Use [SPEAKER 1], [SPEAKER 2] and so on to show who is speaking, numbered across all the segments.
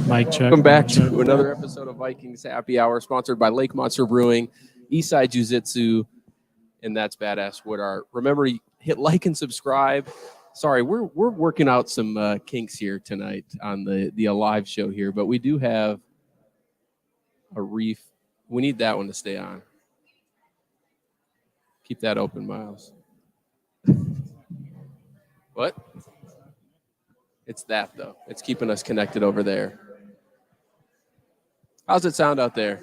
[SPEAKER 1] Mic check.
[SPEAKER 2] Welcome back to another episode of Vikings Happy Hour, sponsored by Lake Monster Brewing, Eastside Jiu-Jitsu, and that's Badass Wood Art. Remember, hit like and subscribe. Sorry, we're working out some kinks here tonight on the live show here, but we do have Arif. We need that one to stay on. Keep that open, Miles. What? It's that, though. It's keeping us connected over there. How's it sound out there?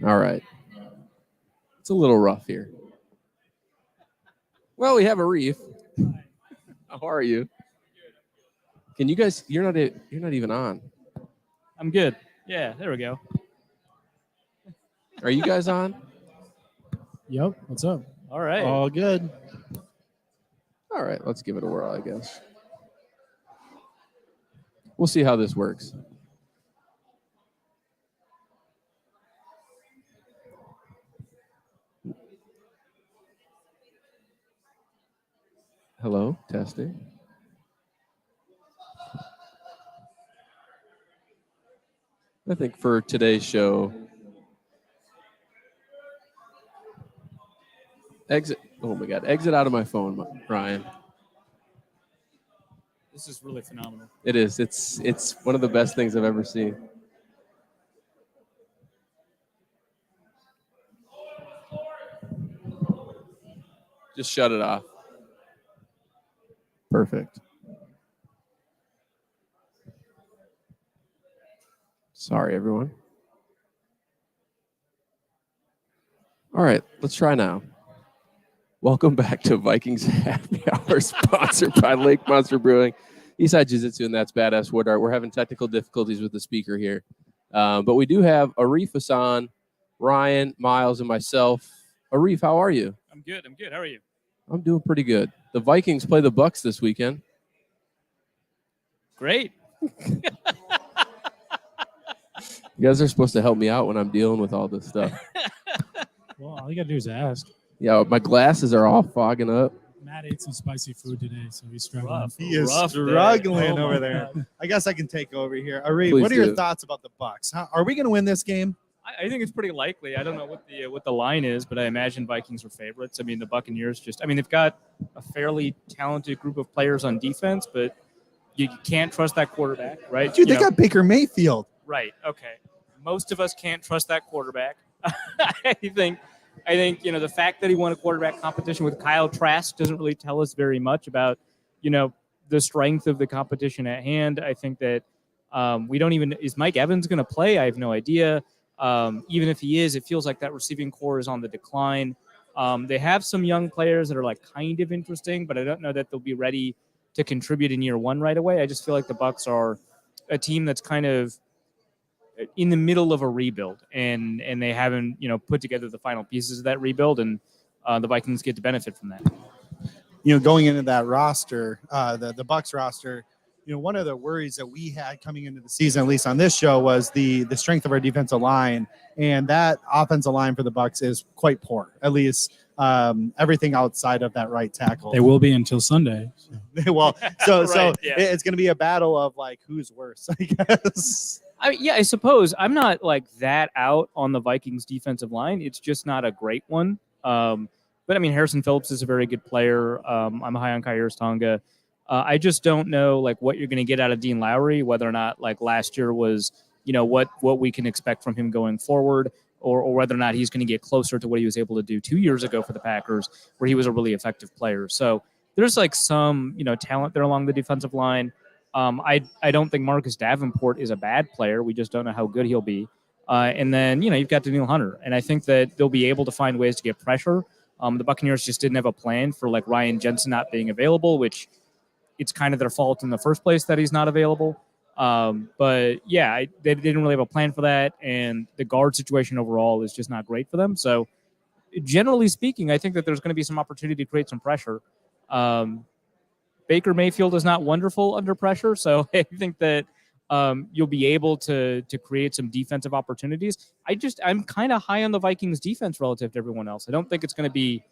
[SPEAKER 2] All right. It's a little rough here. Well, we have Arif. How are you? Can you guys? You're not even on.
[SPEAKER 1] I'm good. Yeah, there we go.
[SPEAKER 2] Are you guys on?
[SPEAKER 3] Yep. What's up?
[SPEAKER 1] All right.
[SPEAKER 3] All good.
[SPEAKER 2] All right. Let's give it a whirl, I guess. We'll see how this works. Hello, testing. I think for today's show, exit out of my phone, Ryan.
[SPEAKER 1] This is really phenomenal.
[SPEAKER 2] It is. It's one of the best things I've ever seen. Just shut it off. Perfect. Sorry, everyone. All right, let's try now. Welcome back to Vikings Happy Hour, sponsored by Lake Monster Brewing, Eastside Jiu-Jitsu, and that's Badass Wood Art. We're having technical difficulties with the speaker here. But we do have Arif Hasan, Ryan, Miles, and myself. Arif, how are you?
[SPEAKER 1] I'm good. How are you?
[SPEAKER 2] I'm doing pretty good. The Vikings play the Bucs this weekend.
[SPEAKER 1] Great.
[SPEAKER 2] You guys are supposed to help me out when I'm dealing with all this stuff.
[SPEAKER 3] Well, all you got to do is ask.
[SPEAKER 2] Yeah, my glasses are all fogging up.
[SPEAKER 3] Matt ate some spicy food today, so he's struggling.
[SPEAKER 4] He is
[SPEAKER 1] Rough
[SPEAKER 4] struggling
[SPEAKER 3] day.
[SPEAKER 4] over
[SPEAKER 3] Oh,
[SPEAKER 4] there.
[SPEAKER 3] God.
[SPEAKER 4] I guess I can take over here. Arif,
[SPEAKER 2] Please
[SPEAKER 4] what are your
[SPEAKER 2] do.
[SPEAKER 4] thoughts about the Bucs? Are we going to win this game?
[SPEAKER 1] I think it's pretty likely. I don't know what the line is, but I imagine Vikings are favorites. I mean, the Buccaneers they've got a fairly talented group of players on defense, but you can't trust that quarterback, right?
[SPEAKER 4] Dude, they got Baker Mayfield.
[SPEAKER 1] Right. Okay. Most of us can't trust that quarterback. I think the fact that he won a quarterback competition with Kyle Trask doesn't really tell us very much about the strength of the competition at hand. I think that we don't even is Mike Evans going to play? I have no idea. Even if he is, it feels like that receiving core is on the decline. They have some young players that are like kind of interesting, but I don't know that they'll be ready to contribute in year one right away. I just feel like the Bucs are a team that's kind of in the middle of a rebuild, and they haven't put together the final pieces of that rebuild, and the Vikings get to benefit from that.
[SPEAKER 4] Going into that roster, the Bucs roster, one of the worries that we had coming into the season, at least on this show, was the strength of our defensive line, and that offensive line for the Bucs is quite poor. At least everything outside of that right tackle.
[SPEAKER 3] They will be until Sunday.
[SPEAKER 4] Well, so
[SPEAKER 1] Right, yeah.
[SPEAKER 4] it's going to be a battle of like who's worse, I guess.
[SPEAKER 1] I suppose I'm not like that out on the Vikings defensive line. It's just not a great one. But I mean, Harrison Phillips is a very good player. I'm high on Kairos Tonga. I just don't know like what you're going to get out of Dean Lowry, whether or not like last year was, what we can expect from him going forward, or whether or not he's going to get closer to what he was able to do 2 years ago for the Packers, where he was a really effective player. So there's like some, talent there along the defensive line. I don't think Marcus Davenport is a bad player. We just don't know how good he'll be. And then, you've got Daniil Hunter. And I think that they'll be able to find ways to get pressure. The Buccaneers just didn't have a plan for like Ryan Jensen not being available, which it's kind of their fault in the first place that he's not available. But yeah, they didn't really have a plan for that, and the guard situation overall is just not great for them. So generally speaking, I think that there's going to be some opportunity to create some pressure. Baker Mayfield is not wonderful under pressure, so I think that you'll be able to create some defensive opportunities. I'm kind of high on the Vikings defense relative to everyone else. I don't think it's going to be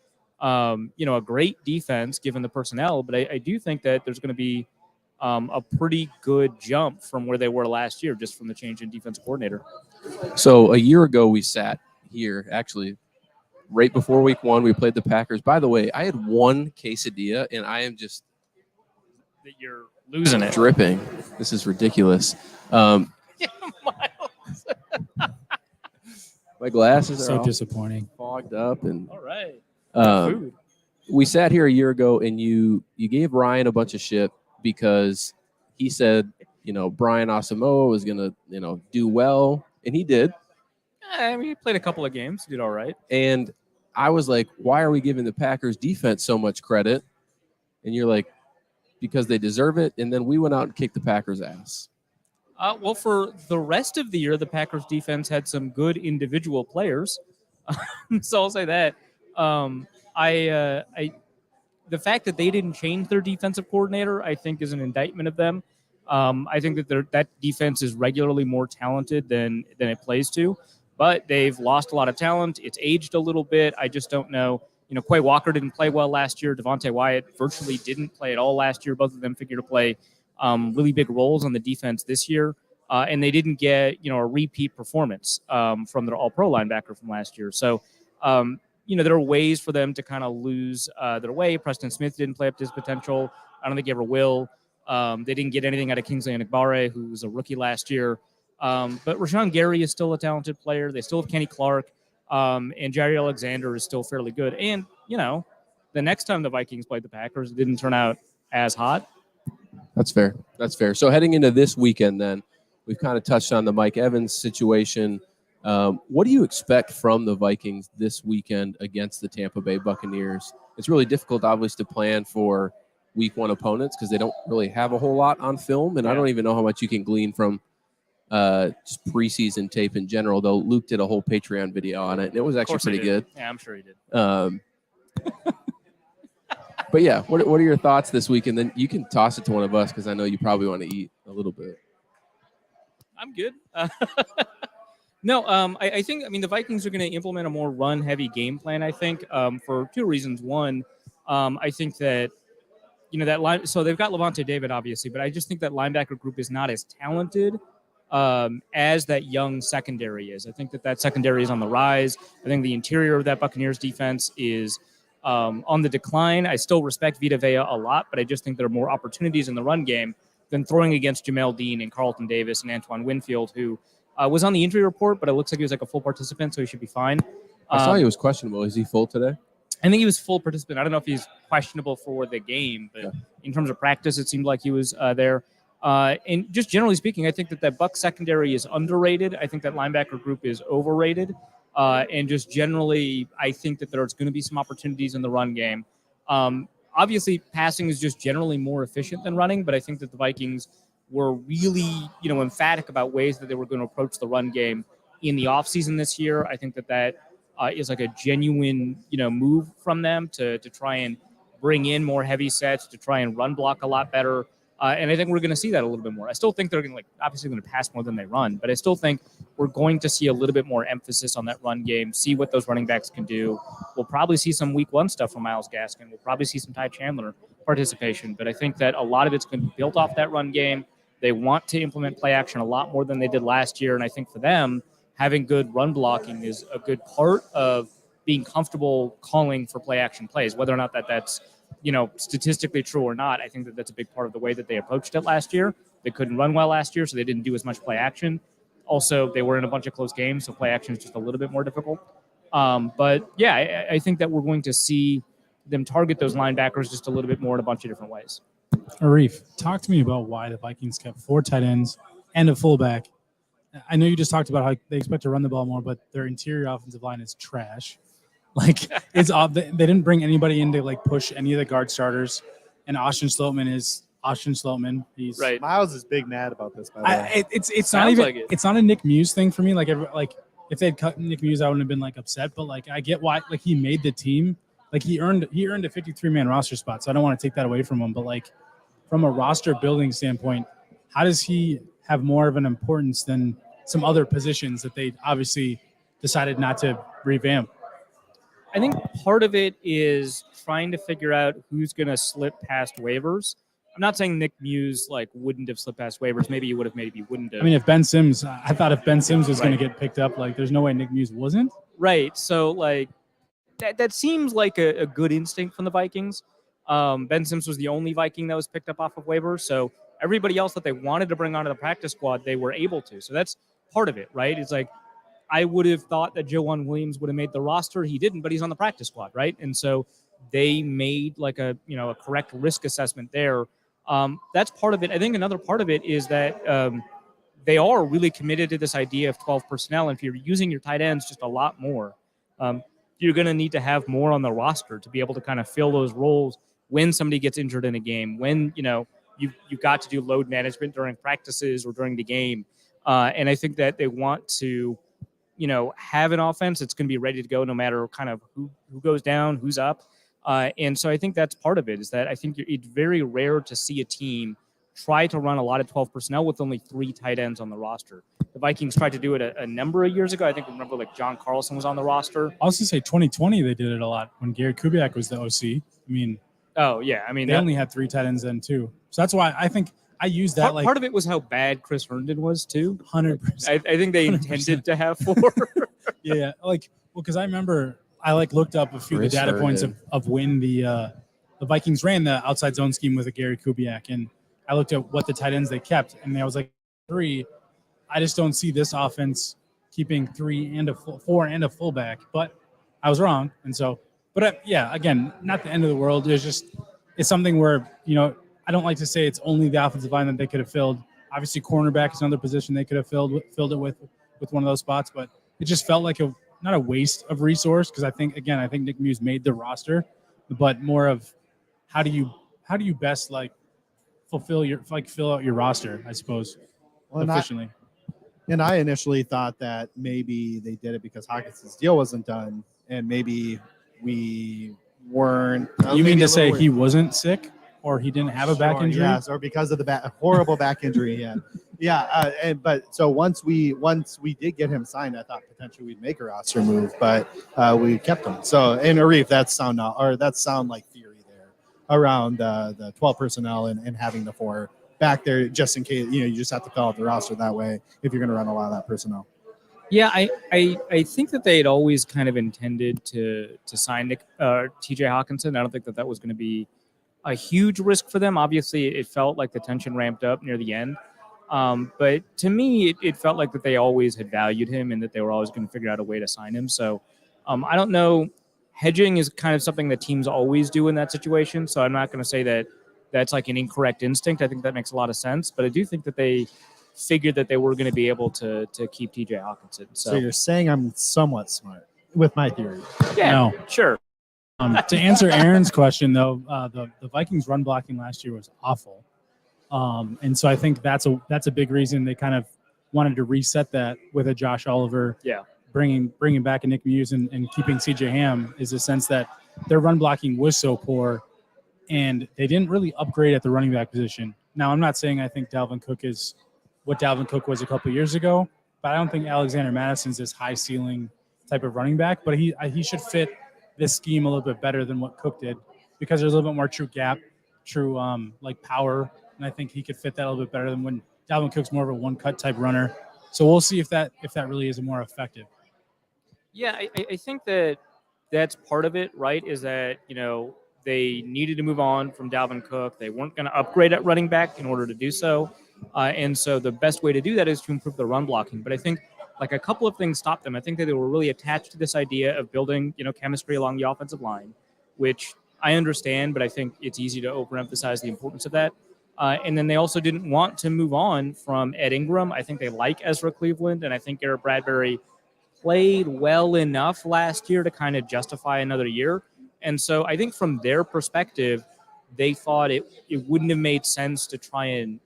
[SPEAKER 1] a great defense given the personnel, but I do think that there's going to be a pretty good jump from where they were last year, just from the change in defensive coordinator.
[SPEAKER 2] So a year ago, we sat here actually right before week 1. We played the Packers. By the way, I had one quesadilla, and I am just
[SPEAKER 1] that you're losing it,
[SPEAKER 2] dripping. This is ridiculous. My glasses are
[SPEAKER 3] So
[SPEAKER 2] all
[SPEAKER 3] disappointing.
[SPEAKER 2] fogged up, and
[SPEAKER 1] all right.
[SPEAKER 2] food. We sat here a year ago, and you gave Ryan a bunch of shit because he said, Brian Asamoah was gonna, do well, and he did.
[SPEAKER 1] I mean, he played a couple of games, did all right.
[SPEAKER 2] And I was like, why are we giving the Packers defense so much credit? And you're like, because they deserve it. And then we went out and kicked the Packers' ass.
[SPEAKER 1] Well, for the rest of the year, the Packers defense had some good individual players. So I'll say that. The fact that they didn't change their defensive coordinator, I think, is an indictment of them. I think that that defense is regularly more talented than it plays to, but they've lost a lot of talent. It's aged a little bit. I just don't know. Quay Walker didn't play well last year. Devontae Wyatt virtually didn't play at all last year. Both of them figure to play really big roles on the defense this year. And they didn't get, a repeat performance from their all-pro linebacker from last year. So, there are ways for them to kind of lose their way. Preston Smith didn't play up to his potential. I don't think he ever will. They didn't get anything out of Kingsley Enagbare, who was a rookie last year. But Rashawn Gary is still a talented player. They still have Kenny Clark. And Jair Alexander is still fairly good. And, the next time the Vikings played the Packers, it didn't turn out as hot.
[SPEAKER 2] That's fair. So heading into this weekend then, we've kind of touched on the Mike Evans situation. What do you expect from the Vikings this weekend against the Tampa Bay Buccaneers? It's really difficult, obviously, to plan for week 1 opponents because they don't really have a whole lot on film. And I don't even know how much you can glean from just preseason tape in general, though Luke did a whole Patreon video on it, and it was actually pretty good.
[SPEAKER 1] Yeah, I'm sure he did.
[SPEAKER 2] But yeah, what are your thoughts this week? And then you can toss it to one of us because I know you probably want to eat a little bit.
[SPEAKER 1] I'm good. No, I think, the Vikings are going to implement a more run-heavy game plan, I think, for 2 reasons. One, I think that, that line, so they've got Levante David, obviously, but I just think that linebacker group is not as talented as that young secondary is. I think that secondary is on the rise. I think the interior of that Buccaneers defense is on the decline. I still respect Vita Vea a lot, but I just think there are more opportunities in the run game than throwing against Jamel Dean and Carlton Davis and Antoine Winfield, who was on the injury report, but it looks like he was like a full participant, so he should be fine.
[SPEAKER 2] I saw he was questionable. Is he full today?
[SPEAKER 1] I think he was full participant. I don't know if he's questionable for the game, but in terms of practice, it seemed like he was there. And just generally speaking, I think that Bucs secondary is underrated. I think that linebacker group is overrated. And just generally, I think that there's going to be some opportunities in the run game. Obviously, passing is just generally more efficient than running, but I think that the Vikings were really, emphatic about ways that they were going to approach the run game in the offseason this year. I think that is like a genuine, move from them to try and bring in more heavy sets, to try and run block a lot better. And I think we're going to see that a little bit more. I still think they're going to obviously going to pass more than they run, but I still think we're going to see a little bit more emphasis on that run game, see what those running backs can do. We'll probably see some week 1 stuff from Myles Gaskin. We'll probably see some Ty Chandler participation, but I think that a lot of it's going to be built off that run game. They want to implement play action a lot more than they did last year. And I think for them, having good run blocking is a good part of being comfortable calling for play action plays, whether or not that's statistically true or not. I think that that's a big part of the way that they approached it last year. They couldn't run well last year, so they didn't do as much play action. Also, they were in a bunch of close games, so play action is just a little bit more difficult. But yeah, I think that we're going to see them target those linebackers just a little bit more in a bunch of different ways.
[SPEAKER 3] Arif, talk to me about why the Vikings kept 4 tight ends and a fullback. I know you just talked about how they expect to run the ball more, but their interior offensive line is trash. It's odd. They didn't bring anybody in to push any of the guard starters, and Austin Sloatman is Austin Sloatman. He's
[SPEAKER 1] Right.
[SPEAKER 4] Miles is big mad about this, by the way.
[SPEAKER 3] It's not
[SPEAKER 1] Sounds
[SPEAKER 3] even
[SPEAKER 1] like it.
[SPEAKER 3] it's not a Nick Muse thing for me. Like if they'd cut Nick Muse, I wouldn't have been like upset. But like I get why like he made the team. Like he earned a 53-man roster spot. So I don't want to take that away from him. But like from a roster building standpoint, how does he have more of an importance than some other positions that they obviously decided not to revamp?
[SPEAKER 1] I think part of it is trying to figure out who's going to slip past waivers. I'm not saying Nick Muse like wouldn't have slipped past waivers. Maybe he would have. Maybe he wouldn't have.
[SPEAKER 3] I mean, if Ben Sims, I thought if Ben Sims was going
[SPEAKER 1] Right.
[SPEAKER 3] to get picked up, like there's no way Nick Muse wasn't.
[SPEAKER 1] Right. So like that seems like a good instinct from the Vikings. Ben Sims was the only Viking that was picked up off of waivers. So everybody else that they wanted to bring onto the practice squad, they were able to. So that's part of it, right? It's like I would have thought that Joanne Williams would have made the roster. He didn't, but he's on the practice squad, right? And so they made like a correct risk assessment there. That's part of it. I think another part of it is that they are really committed to this idea of 12 personnel. And if you're using your tight ends just a lot more, you're going to need to have more on the roster to be able to kind of fill those roles when somebody gets injured in a game, when, you've got to do load management during practices or during the game. And I think that they want to, have an offense that's going to be ready to go no matter kind of who goes down, who's up. And so I think that's part of it is that I think it's very rare to see a team try to run a lot of 12 personnel with only 3 tight ends on the roster. The Vikings tried to do it a number of years ago. I think remember like John Carlson was on the roster.
[SPEAKER 3] I was going to say 2020 they did it a lot when Gary Kubiak was the OC. I mean,
[SPEAKER 1] oh yeah, I mean
[SPEAKER 3] they only had 3 tight ends then too. So that's why I think I use that
[SPEAKER 1] part of it was how bad Chris Herndon was too.
[SPEAKER 3] 100%.
[SPEAKER 1] I think they intended to have 4.
[SPEAKER 3] Yeah, because I remember I looked up a few of the data points of when the Vikings ran the outside zone scheme with a Gary Kubiak, and I looked at what the tight ends they kept, and I was like 3. I just don't see this offense keeping 3 and 4 and a fullback, but I was wrong, and so. But yeah, again, not the end of the world. It's something where I don't like to say it's only the offensive line that they could have filled. Obviously, cornerback is another position they could have filled it with one of those spots, but it just felt like not a waste of resource because I think Nick Muse made the roster, but more of how do you best fill out your roster, I suppose, efficiently.
[SPEAKER 4] And I initially thought that maybe they did it because Hawkinson's deal wasn't done, and maybe we weren't.
[SPEAKER 3] You mean to say he wasn't sick? Or he didn't have a back injury?
[SPEAKER 4] Yes, or because of the horrible back injury he had. Yeah, but so once we did get him signed, I thought potentially we'd make a roster move, but we kept him. So, and Arif, that sound like theory there around the 12 personnel and having the 4 back there just in case you just have to fill out the roster that way if you're going to run a lot of that personnel.
[SPEAKER 1] Yeah, I think that they had always kind of intended to sign TJ Hawkinson. I don't think that was going to be a huge risk for them. Obviously, it felt like the tension ramped up near the end. But to me, it felt like that they always had valued him and that they were always going to figure out a way to sign him. So I don't know. Hedging is kind of something that teams always do in that situation. So I'm not going to say that that's like an incorrect instinct. I think that makes a lot of sense. But I do think that they figured that they were going to be able to keep TJ Hawkinson. So
[SPEAKER 4] you're saying I'm somewhat smart with my theory.
[SPEAKER 1] Yeah,
[SPEAKER 3] no.
[SPEAKER 1] Sure.
[SPEAKER 3] To answer Aaron's question, though, the Vikings run blocking last year was awful, and so I think that's a big reason they kind of wanted to reset that with a Josh Oliver, bringing back a Nick Muse and keeping CJ Ham is a sense that their run blocking was so poor, and they didn't really upgrade at the running back position. Now, I'm not saying I think Dalvin Cook is what Dalvin Cook was a couple of years ago, but I don't think Alexander Madison's this high ceiling type of running back, but he should fit this scheme a little bit better than what Cook did because there's a little bit more true power, and I think he could fit that a little bit better than when Dalvin Cook's more of a one-cut type runner. So we'll see if that really is more effective.
[SPEAKER 1] Yeah, I think that's part of it, right? Is that they needed to move on from Dalvin Cook. They weren't going to upgrade at running back in order to do so, and so the best way to do that is to improve the run blocking. But I think a couple of things stopped them. I think that they were really attached to this idea of building, chemistry along the offensive line, which I understand, but I think it's easy to overemphasize the importance of that. And then they also didn't want to move on from Ed Ingram. I think they like Ezra Cleveland, and I think Garrett Bradbury played well enough last year to kind of justify another year. And so I think from their perspective, they thought it wouldn't have made sense to try and,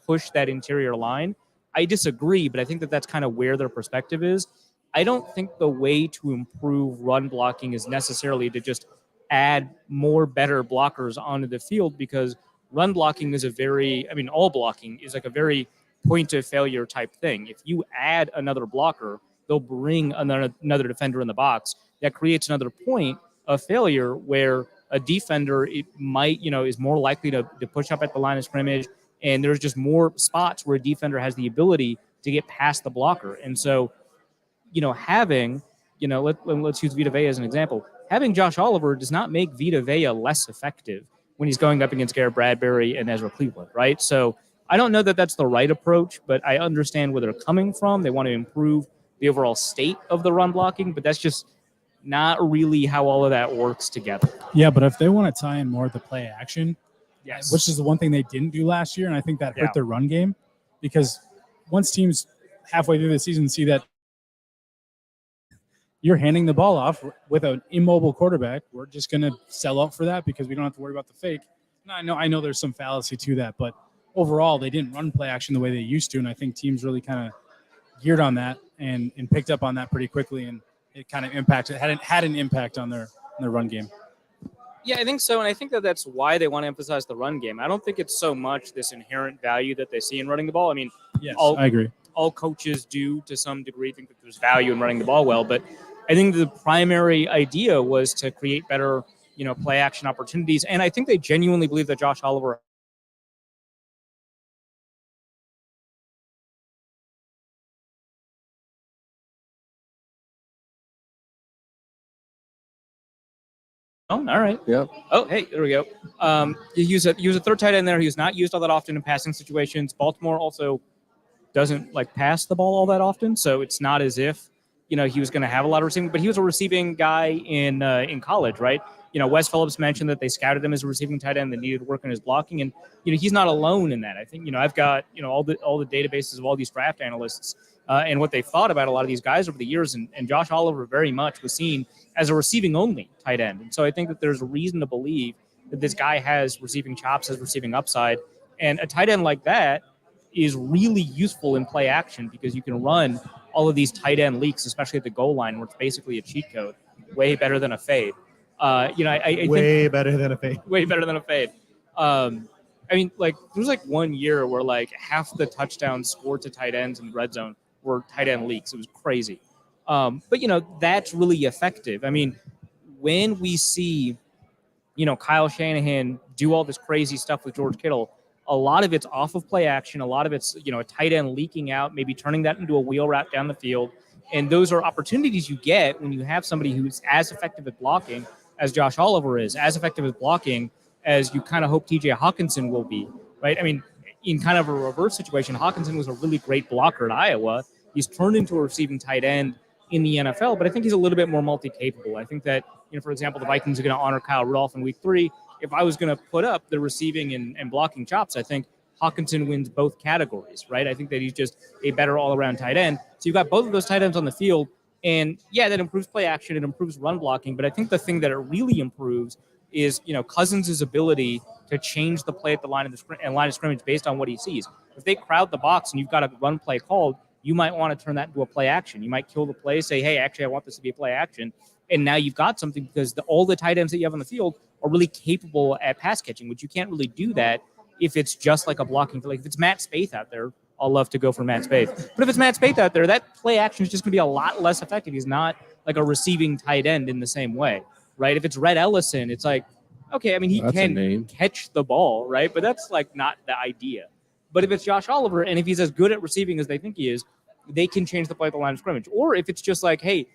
[SPEAKER 1] push that interior line. I disagree, but I think that that's kind of where their perspective is. I don't think the way to improve run blocking is necessarily to just add more better blockers onto the field, because run blocking is all blocking is like a very point of failure type thing. If you add another blocker, they'll bring another defender in the box. That creates another point of failure where a defender is more likely to push up at the line of scrimmage, and there's just more spots where a defender has the ability to get past the blocker. And so, having, let's use Vita Vea as an example. Having Josh Oliver does not make Vita Vea less effective when he's going up against Garrett Bradbury and Ezra Cleveland, right? So I don't know that that's the right approach, but I understand where they're coming from. They want to improve the overall state of the run blocking, but that's just not really how all of that works together.
[SPEAKER 3] Yeah, but if they want to tie in more of the play action,
[SPEAKER 1] yes,
[SPEAKER 3] which is the one thing they didn't do last year, and I think that hurt their run game, because once teams halfway through the season see that you're handing the ball off with an immobile quarterback, we're just going to sell out for that because we don't have to worry about the fake. Now, I know there's some fallacy to that, but overall, they didn't run play action the way they used to, and I think teams really kind of geared on that and picked up on that pretty quickly, and it kind of had an impact on their run game.
[SPEAKER 1] Yeah, I think so, and I think that that's why they want to emphasize the run game. I don't think it's so much this inherent value that they see in running the ball. I mean,
[SPEAKER 3] yes, I agree.
[SPEAKER 1] All coaches do, to some degree, think that there's value in running the ball well, but I think the primary idea was to create better, play action opportunities, and I think they genuinely believe that Josh Oliver Oh, all right.
[SPEAKER 2] Yeah.
[SPEAKER 1] Oh, hey, there we go. He was a third tight end there. He was not used all that often in passing situations. Baltimore also doesn't pass the ball all that often, so it's not as if he was going to have a lot of receiving. But he was a receiving guy in college, right? Wes Phillips mentioned that they scouted him as a receiving tight end that needed work on his blocking, and he's not alone in that. I think I've got all the databases of all these draft analysts and what they thought about a lot of these guys over the years, and Josh Oliver very much was seen as a receiving only tight end, and so I think that there's a reason to believe that this guy has receiving chops, has receiving upside, and a tight end like that is really useful in play action because you can run all of these tight end leaks, especially at the goal line, where it's basically a cheat code, way better than a fade. I
[SPEAKER 4] way better than a fade.
[SPEAKER 1] Way better than a fade. I mean, there was 1 year where half the touchdowns scored to tight ends in the red zone were tight end leaks. It was crazy. But that's really effective. I mean, when we see, Kyle Shanahan do all this crazy stuff with George Kittle, a lot of it's off of play action. A lot of it's, a tight end leaking out, maybe turning that into a wheel route down the field. And those are opportunities you get when you have somebody who's as effective at blocking as Josh Oliver is, as effective at blocking as you kind of hope TJ Hawkinson will be, right? I mean, in kind of a reverse situation, Hawkinson was a really great blocker at Iowa. He's turned into a receiving tight end in the NFL, but I think he's a little bit more multi-capable. I think that, for example, the Vikings are going to honor Kyle Rudolph in week 3. If I was going to put up the receiving and blocking chops, I think Hawkinson wins both categories, right? I think that he's just a better all-around tight end. So you've got both of those tight ends on the field, and yeah, that improves play action, it improves run blocking, but I think the thing that it really improves is, Cousins' ability to change the play at the line of scrimmage based on what he sees. If they crowd the box and you've got a run play called, you might want to turn that into a play action. You might kill the play, say, hey, actually, I want this to be a play action. And now you've got something because all the tight ends that you have on the field are really capable at pass catching, which you can't really do that if it's just a blocking. If it's Matt Spaeth out there, I'll love to go for Matt Spaeth. But if it's Matt Spaeth out there, that play action is just going to be a lot less effective. He's not a receiving tight end in the same way, right? If it's Rhett Ellison, it's okay, I mean, he can catch the ball, right? But that's not the idea. But if it's Josh Oliver, and if he's as good at receiving as they think he is, they can change the play at the line of scrimmage. Or if it's just hey,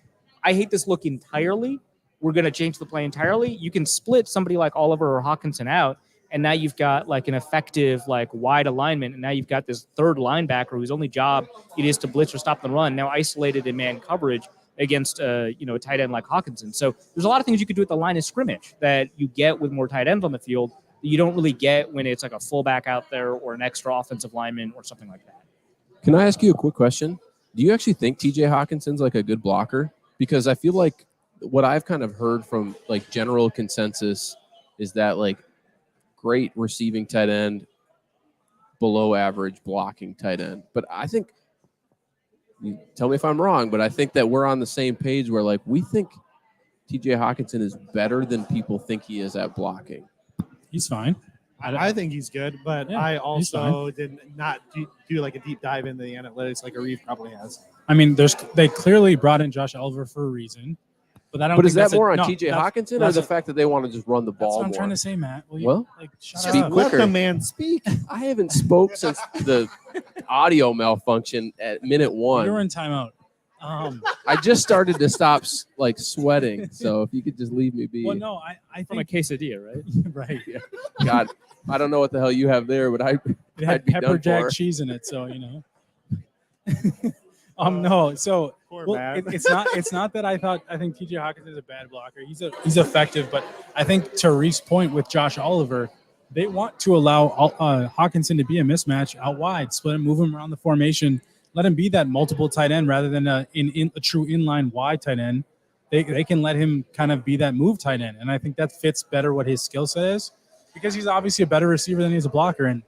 [SPEAKER 1] I hate this look entirely, we're going to change the play entirely, you can split somebody like Oliver or Hawkinson out, and now you've got an effective wide alignment, and now you've got this third linebacker whose only job it is to blitz or stop the run, now isolated in man coverage against a tight end like Hawkinson. So there's a lot of things you could do at the line of scrimmage that you get with more tight ends on the field that you don't really get when it's a fullback out there or an extra offensive lineman or something like that.
[SPEAKER 2] Can I ask you a quick question? Do you actually think TJ Hawkinson's a good blocker? Because I feel what I've kind of heard from general consensus is that great receiving tight end, below average blocking tight end. But I think, you tell me if I'm wrong, but I think that we're on the same page where like we think TJ Hawkinson is better than people think he is at blocking.
[SPEAKER 3] He's fine.
[SPEAKER 4] I think he's good, but
[SPEAKER 3] Yeah,
[SPEAKER 4] I
[SPEAKER 3] he's
[SPEAKER 4] also did not do like a deep dive into the analytics like Arif probably has.
[SPEAKER 3] I mean, they clearly brought in Josh Oliver for a reason, but I don't.
[SPEAKER 2] But
[SPEAKER 3] think
[SPEAKER 2] is that
[SPEAKER 3] that's
[SPEAKER 2] more on
[SPEAKER 3] no,
[SPEAKER 2] TJ
[SPEAKER 3] that's-
[SPEAKER 2] Hawkinson or
[SPEAKER 3] that's
[SPEAKER 2] the
[SPEAKER 3] a-
[SPEAKER 2] fact that they want to just run the
[SPEAKER 3] That's
[SPEAKER 2] ball
[SPEAKER 3] what I'm
[SPEAKER 2] more?
[SPEAKER 3] trying to say, Matt. Will you,
[SPEAKER 2] Well,
[SPEAKER 3] shut
[SPEAKER 2] speak
[SPEAKER 3] up.
[SPEAKER 2] quicker.
[SPEAKER 4] Let the man speak.
[SPEAKER 2] I haven't spoke since the audio malfunction at minute
[SPEAKER 3] You're
[SPEAKER 2] 1.
[SPEAKER 3] in timeout.
[SPEAKER 2] I just started to stop like sweating, so if you could just leave me be.
[SPEAKER 3] Well, no, I
[SPEAKER 1] From a
[SPEAKER 3] think
[SPEAKER 1] quesadilla, right?
[SPEAKER 3] right.
[SPEAKER 2] God, I don't know what the hell you have there, but
[SPEAKER 3] It
[SPEAKER 2] I'd
[SPEAKER 3] had
[SPEAKER 2] be
[SPEAKER 3] pepper
[SPEAKER 2] done
[SPEAKER 3] jack
[SPEAKER 2] for.
[SPEAKER 3] cheese in it, so you know. No, so
[SPEAKER 4] Poor
[SPEAKER 3] well,
[SPEAKER 4] Matt.
[SPEAKER 3] it's not that I think TJ Hawkins is a bad blocker. He's effective, but I think to Reef's point with Josh Oliver, they want to allow Hawkinson to be a mismatch out wide, split him, move him around the formation, let him be that multiple tight end rather than a true inline wide tight end. They can let him kind of be that move tight end, and I think that fits better what his skill set is because he's obviously a better receiver than he's a blocker, and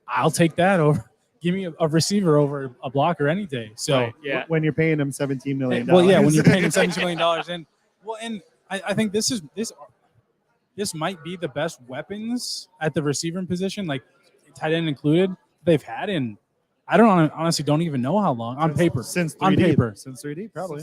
[SPEAKER 3] I'll take that over. Give me a receiver over a blocker any day. So
[SPEAKER 1] Right, yeah.
[SPEAKER 4] When you're paying him $17 million.
[SPEAKER 3] well, yeah, when you're paying him $17 million, and I think this might be the best weapons at the receiver position, like tight end included, they've had in. I honestly don't even know how long on paper.
[SPEAKER 4] Since 3D.
[SPEAKER 3] On paper.
[SPEAKER 4] Since 3D, probably.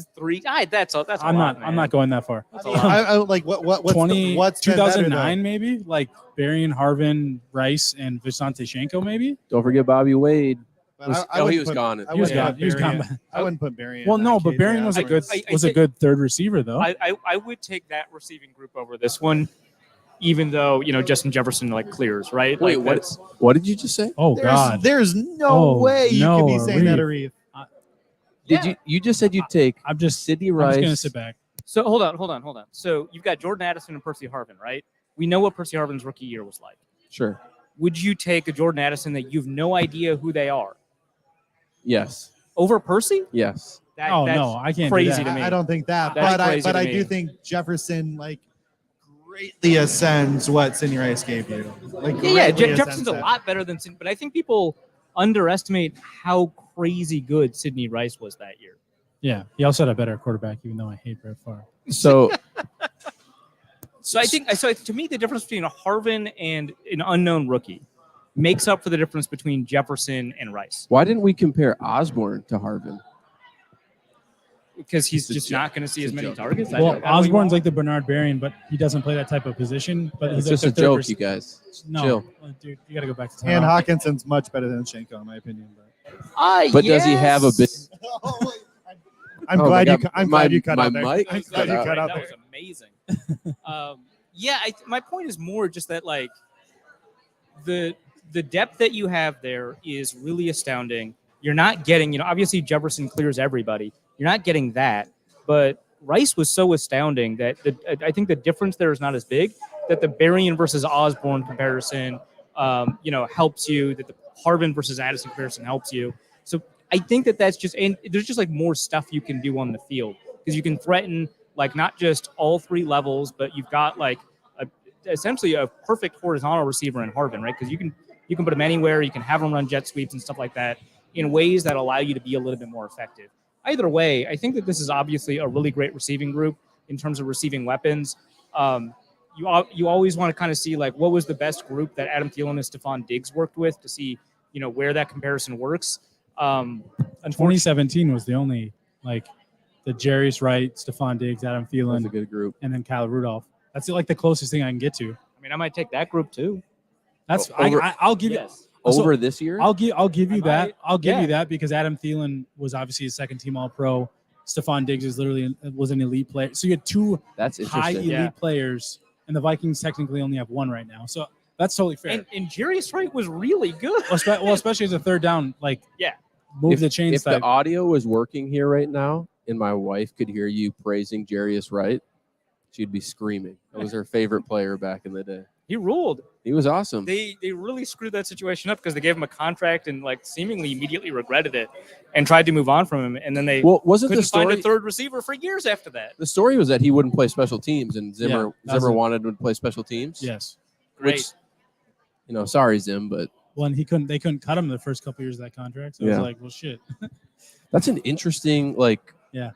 [SPEAKER 1] That's a
[SPEAKER 3] I'm
[SPEAKER 1] lot,
[SPEAKER 3] not. I'm not going that far.
[SPEAKER 1] That's a lot.
[SPEAKER 4] I like what's
[SPEAKER 3] 2009 maybe, like Berrien, Harvin, Rice, and Visante Shenko maybe.
[SPEAKER 2] Don't forget Bobby Wade.
[SPEAKER 4] But
[SPEAKER 2] He was gone.
[SPEAKER 3] He was
[SPEAKER 4] wouldn't
[SPEAKER 3] gone.
[SPEAKER 4] put
[SPEAKER 3] He was
[SPEAKER 4] Berrien-
[SPEAKER 3] gone.
[SPEAKER 4] I wouldn't put Berrien. in
[SPEAKER 3] Well, no,
[SPEAKER 4] that
[SPEAKER 3] but
[SPEAKER 4] case,
[SPEAKER 3] Berrien
[SPEAKER 4] yeah.
[SPEAKER 3] was
[SPEAKER 1] I
[SPEAKER 3] a good third receiver though.
[SPEAKER 1] I would take that receiving group over this one, even though Justin Jefferson like clears, right?
[SPEAKER 2] Wait,
[SPEAKER 1] Like,
[SPEAKER 2] what?
[SPEAKER 1] that's-
[SPEAKER 2] What did you just say?
[SPEAKER 3] Oh God.
[SPEAKER 4] There's no
[SPEAKER 3] Oh,
[SPEAKER 4] way you
[SPEAKER 3] no,
[SPEAKER 4] could be saying that,
[SPEAKER 3] Arif.
[SPEAKER 4] Arif.
[SPEAKER 2] Did you just said you'd take
[SPEAKER 3] I'm just
[SPEAKER 2] Sidney
[SPEAKER 3] I'm
[SPEAKER 2] Rice?
[SPEAKER 3] just gonna sit back.
[SPEAKER 1] So hold on. So you've got Jordan Addison and Percy Harvin, right? We know what Percy Harvin's rookie year was like.
[SPEAKER 2] Sure.
[SPEAKER 1] Would you take a Jordan Addison that you've no idea who they are
[SPEAKER 2] Yes.
[SPEAKER 1] over Percy?
[SPEAKER 2] Yes.
[SPEAKER 1] That's
[SPEAKER 3] No, I can't do
[SPEAKER 1] crazy
[SPEAKER 3] that.
[SPEAKER 1] to me.
[SPEAKER 4] I don't think that,
[SPEAKER 1] That's crazy
[SPEAKER 4] but
[SPEAKER 1] to
[SPEAKER 4] I
[SPEAKER 1] me.
[SPEAKER 4] do think Jefferson like greatly ascends what Sidney Rice gave you. Like
[SPEAKER 1] Yeah,
[SPEAKER 4] greatly
[SPEAKER 1] Jefferson's a
[SPEAKER 4] ascends
[SPEAKER 1] lot better than Sidney, but I think people underestimate how crazy good Sidney Rice was that year.
[SPEAKER 3] Yeah, he also had a better quarterback, even though I hate Brett Favre.
[SPEAKER 2] So
[SPEAKER 1] So to me, the difference between a Harvin and an unknown rookie makes up for the difference between Jefferson and Rice,
[SPEAKER 2] why didn't we compare Osborne to Harvin?
[SPEAKER 1] because he's
[SPEAKER 2] It's a
[SPEAKER 1] just
[SPEAKER 2] joke.
[SPEAKER 1] not going to see
[SPEAKER 2] It's
[SPEAKER 1] as
[SPEAKER 2] a
[SPEAKER 1] many
[SPEAKER 2] joke.
[SPEAKER 1] targets.
[SPEAKER 3] Well, Osborne's like the Bernard Berrien, but he doesn't play that type of position. But he's
[SPEAKER 2] It's
[SPEAKER 3] like
[SPEAKER 2] just
[SPEAKER 3] the
[SPEAKER 2] a
[SPEAKER 3] third
[SPEAKER 2] joke,
[SPEAKER 3] rec-
[SPEAKER 2] you guys.
[SPEAKER 3] No,
[SPEAKER 2] Chill.
[SPEAKER 3] dude, you got to go back to
[SPEAKER 4] that. And
[SPEAKER 3] timeout.
[SPEAKER 4] Hawkinson's much better than Shenko, in my opinion.
[SPEAKER 2] But does he have a bit?
[SPEAKER 4] I'm
[SPEAKER 2] Oh,
[SPEAKER 4] glad
[SPEAKER 2] my
[SPEAKER 4] you.
[SPEAKER 2] God,
[SPEAKER 4] I'm
[SPEAKER 2] my-
[SPEAKER 4] glad you cut
[SPEAKER 2] my
[SPEAKER 4] out there.
[SPEAKER 2] mic
[SPEAKER 4] I'm
[SPEAKER 2] cut
[SPEAKER 4] glad you
[SPEAKER 2] out.
[SPEAKER 4] cut out
[SPEAKER 1] That
[SPEAKER 4] there.
[SPEAKER 1] was amazing. My point is more just that like the depth that you have there is really astounding. You're not getting, obviously Jefferson clears everybody. You're not getting that, but Rice was so astounding that I think the difference there is not as big. That the Berrien versus Osborne comparison, helps you. That the Harvin versus Addison comparison helps you. So I think that's just, and there's just like more stuff you can do on the field because you can threaten like not just all three levels, but you've got like essentially a perfect horizontal receiver in Harvin, right? Because you can put him anywhere. You can have him run jet sweeps and stuff like that in ways that allow you to be a little bit more effective. Either way, I think that this is obviously a really great receiving group in terms of receiving weapons. You always want to kind of see like what was the best group that Adam Thielen and Stephon Diggs worked with to see where that comparison works. Unfortunately,
[SPEAKER 3] 2017 was the only like the Jarius Wright, Stephon Diggs, Adam
[SPEAKER 2] That's a
[SPEAKER 3] Thielen,
[SPEAKER 2] good group.
[SPEAKER 3] and then Kyle Rudolph. That's like the closest thing I can get to.
[SPEAKER 1] I mean, I might take that group too.
[SPEAKER 3] That's
[SPEAKER 2] Over-
[SPEAKER 3] I'll give
[SPEAKER 1] Yes.
[SPEAKER 3] you so
[SPEAKER 2] Over this year?
[SPEAKER 3] I'll give you
[SPEAKER 1] I
[SPEAKER 3] that.
[SPEAKER 1] might-
[SPEAKER 3] I'll give
[SPEAKER 1] yeah.
[SPEAKER 3] you that because Adam Thielen was obviously a second team All Pro. Stephon Diggs was an elite player. So you had two
[SPEAKER 2] That's
[SPEAKER 3] high
[SPEAKER 2] interesting.
[SPEAKER 3] elite
[SPEAKER 1] Yeah.
[SPEAKER 3] players, and the Vikings technically only have one right now. So that's totally fair.
[SPEAKER 1] And Jarius Wright was really good.
[SPEAKER 3] Well, especially as a third down, like
[SPEAKER 1] Yeah.
[SPEAKER 3] move the chains.
[SPEAKER 2] If the audio was working here right now and my wife could hear you praising Jarius Wright, she'd be screaming. That was her favorite player back in the day.
[SPEAKER 1] He ruled.
[SPEAKER 2] He was awesome.
[SPEAKER 1] They really screwed that situation up because they gave him a contract and like seemingly immediately regretted it and tried to move on from him. And then they
[SPEAKER 2] Well, wasn't
[SPEAKER 1] couldn't
[SPEAKER 2] the
[SPEAKER 1] find
[SPEAKER 2] story?
[SPEAKER 1] a third receiver for years after that.
[SPEAKER 2] The story was that he wouldn't play special teams, and Zimmer
[SPEAKER 3] Yeah, that's
[SPEAKER 2] Zimmer
[SPEAKER 3] it.
[SPEAKER 2] wanted him to play special teams.
[SPEAKER 3] yes,
[SPEAKER 1] Great.
[SPEAKER 2] Which sorry, Zim, but
[SPEAKER 3] Well, and they couldn't cut him the first couple years of that contract. So it was like, well, shit.
[SPEAKER 2] that's an interesting
[SPEAKER 3] Yeah.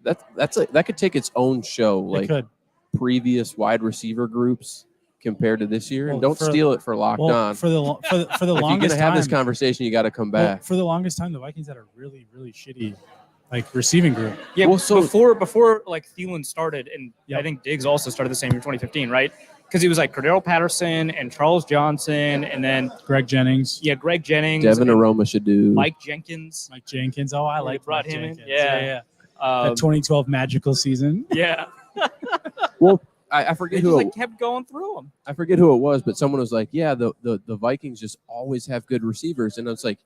[SPEAKER 2] That could take its own show.
[SPEAKER 3] It could.
[SPEAKER 2] Previous wide receiver groups compared to this year, and
[SPEAKER 3] Well,
[SPEAKER 2] don't steal it for Locked On.
[SPEAKER 3] For the
[SPEAKER 2] if
[SPEAKER 3] longest
[SPEAKER 2] you're gonna have this
[SPEAKER 3] time,
[SPEAKER 2] conversation, you got to come back.
[SPEAKER 3] for the longest time, the Vikings had a really, really shitty receiving group.
[SPEAKER 1] Yeah,
[SPEAKER 2] Well, so-
[SPEAKER 1] before like Thielen started, and
[SPEAKER 3] Yep.
[SPEAKER 1] I think Diggs also started the same year, 2015, right? Because he was like Cordero Patterson and Charles Johnson, and then
[SPEAKER 3] Greg Jennings,
[SPEAKER 1] Greg Jennings,
[SPEAKER 2] Devin
[SPEAKER 1] and
[SPEAKER 2] Aroma should do.
[SPEAKER 1] Mike Jenkins.
[SPEAKER 3] Mike Jenkins. Oh, I
[SPEAKER 1] They
[SPEAKER 3] like
[SPEAKER 1] brought
[SPEAKER 3] Mike
[SPEAKER 1] him in.
[SPEAKER 3] Jenkins.
[SPEAKER 1] Yeah.
[SPEAKER 3] That 2012 magical season.
[SPEAKER 1] Yeah.
[SPEAKER 2] Well, I
[SPEAKER 1] They
[SPEAKER 2] forget
[SPEAKER 1] just
[SPEAKER 2] who.
[SPEAKER 1] like kept going through them.
[SPEAKER 2] I forget who it was, but someone was like, "Yeah, the Vikings just always have good receivers," and I was like,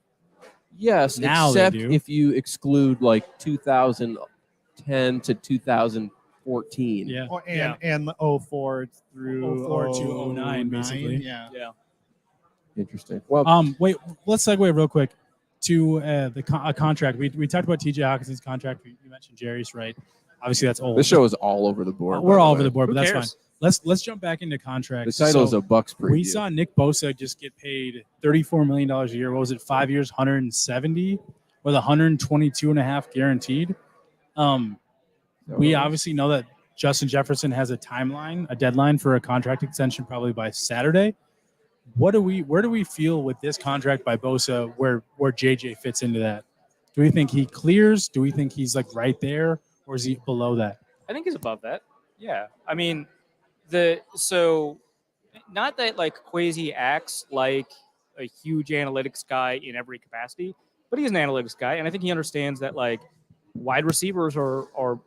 [SPEAKER 2] "Yes,
[SPEAKER 3] Now they
[SPEAKER 2] except
[SPEAKER 3] do.
[SPEAKER 2] if you exclude 2010 to 2014."
[SPEAKER 3] Yeah.
[SPEAKER 4] Oh, and 04 through
[SPEAKER 3] 04 to 09, basically.
[SPEAKER 4] Yeah.
[SPEAKER 1] Yeah.
[SPEAKER 2] Interesting. Well,
[SPEAKER 3] Wait, let's segue real quick to a contract. We talked about TJ Hawkinson's contract. You mentioned Jerry's, right? Obviously, that's old.
[SPEAKER 2] this show is all over the board.
[SPEAKER 3] We're
[SPEAKER 2] by
[SPEAKER 3] all
[SPEAKER 2] the
[SPEAKER 3] over
[SPEAKER 2] way.
[SPEAKER 3] the board, but
[SPEAKER 1] Who
[SPEAKER 3] that's
[SPEAKER 1] cares?
[SPEAKER 3] fine. Let's jump back into
[SPEAKER 2] The
[SPEAKER 3] contracts.
[SPEAKER 2] title is
[SPEAKER 3] So
[SPEAKER 2] a Bucs preview.
[SPEAKER 3] we saw Nick Bosa just get paid $34 million a year. What was it? 5 years, 170 with 122.5 guaranteed. We obviously know that Justin Jefferson has a deadline for a contract extension probably by Saturday. Where do we feel with this contract by Bosa where JJ fits into that? Do we think he clears? Do we think he's right there, or is he below that?
[SPEAKER 1] I think he's above that. Yeah. I mean, not that Kwesi acts like a huge analytics guy in every capacity, but he's an analytics guy, and I think he understands that wide receivers are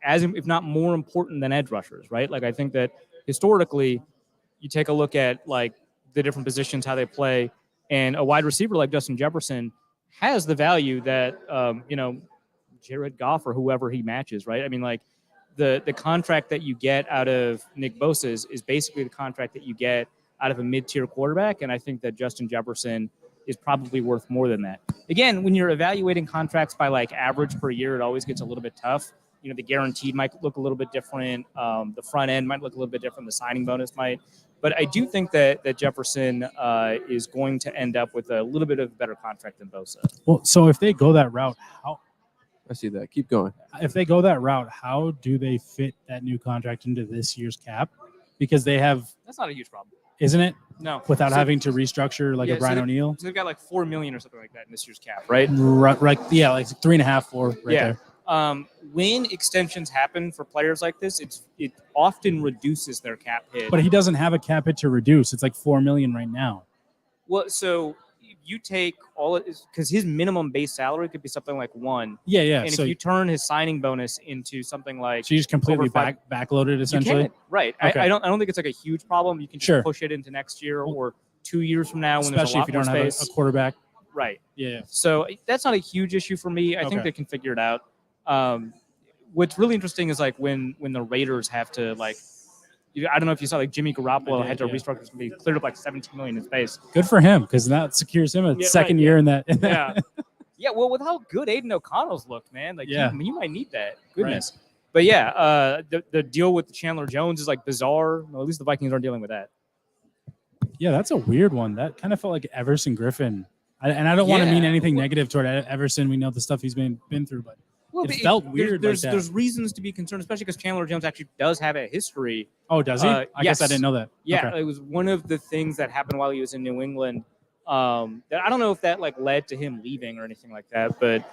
[SPEAKER 1] as if not more important than edge rushers, right? I think that historically, you take a look at the different positions, how they play, and a wide receiver like Justin Jefferson has the value that Jared Goff or whoever he matches, right? I mean, the contract that you get out of Nick Bosa is basically the contract that you get out of a mid-tier quarterback, and I think that Justin Jefferson is probably worth more than that. Again, when you're evaluating contracts by average per year, it always gets a little bit tough. The guaranteed might look a little bit different. The front end might look a little bit different. The signing bonus might. But I do think that Jefferson is going to end up with a little bit of a better contract than Bosa.
[SPEAKER 3] Well, so if they go that route,
[SPEAKER 2] I see that. Keep going.
[SPEAKER 3] how do they fit that new contract into this year's cap? Because they have,
[SPEAKER 1] That's not a huge problem.
[SPEAKER 3] isn't it?
[SPEAKER 1] No.
[SPEAKER 3] Without
[SPEAKER 1] So-
[SPEAKER 3] having to restructure a Brian O'Neill.
[SPEAKER 1] So they've got $4 million or something like that in this year's cap, right?
[SPEAKER 3] Right, yeah, 3.5, 4 right
[SPEAKER 1] Yeah.
[SPEAKER 3] there.
[SPEAKER 1] When extensions happen for players like this, it often reduces their cap hit.
[SPEAKER 3] But he doesn't have a cap hit to reduce. It's $4 million right now.
[SPEAKER 1] Well, so you take all of his, because his minimum base salary could be something like $1.
[SPEAKER 3] Yeah.
[SPEAKER 1] And
[SPEAKER 3] So
[SPEAKER 1] if you turn his signing bonus into something like
[SPEAKER 3] you just completely
[SPEAKER 1] over five-
[SPEAKER 3] backloaded
[SPEAKER 1] you
[SPEAKER 3] essentially.
[SPEAKER 1] can, right?
[SPEAKER 3] Okay.
[SPEAKER 1] I don't think it's a huge problem. You can just
[SPEAKER 3] Sure.
[SPEAKER 1] push it into next year or 2 years from now when there's a
[SPEAKER 3] Especially
[SPEAKER 1] lot
[SPEAKER 3] if you don't
[SPEAKER 1] more
[SPEAKER 3] have
[SPEAKER 1] space.
[SPEAKER 3] a quarterback.
[SPEAKER 1] Right.
[SPEAKER 3] Yeah.
[SPEAKER 1] So that's not a huge issue for me. I think
[SPEAKER 3] Okay.
[SPEAKER 1] they can figure it out. What's really interesting is when the Raiders have to I don't know if you saw Jimmy Garoppolo had to
[SPEAKER 3] yeah.
[SPEAKER 1] restructure something. He cleared up $17 million in space.
[SPEAKER 3] Good for him because that secures him a
[SPEAKER 1] Yeah,
[SPEAKER 3] second
[SPEAKER 1] right,
[SPEAKER 3] year in that.
[SPEAKER 1] Yeah. Yeah. Well, with how good Aiden O'Connell's looked, man,
[SPEAKER 3] Yeah.
[SPEAKER 1] you might need that. Goodness. But yeah, the deal with Chandler Jones is bizarre. Well, at least the Vikings aren't dealing with that.
[SPEAKER 3] Yeah, that's a weird one. That kind of felt like Everson Griffin. And I don't want to
[SPEAKER 1] Yeah.
[SPEAKER 3] mean anything negative toward Everson. We know the stuff he's been through, but
[SPEAKER 1] Well,
[SPEAKER 3] it felt weird.
[SPEAKER 1] There's
[SPEAKER 3] like that.
[SPEAKER 1] there's reasons to be concerned, especially because Chandler Jones actually does have a history.
[SPEAKER 3] Oh, does he? I guess I
[SPEAKER 1] yes.
[SPEAKER 3] didn't know that.
[SPEAKER 1] Yeah,
[SPEAKER 3] Okay.
[SPEAKER 1] it was one of the things that happened while he was in New England. That I don't know if that led to him leaving or anything like that, but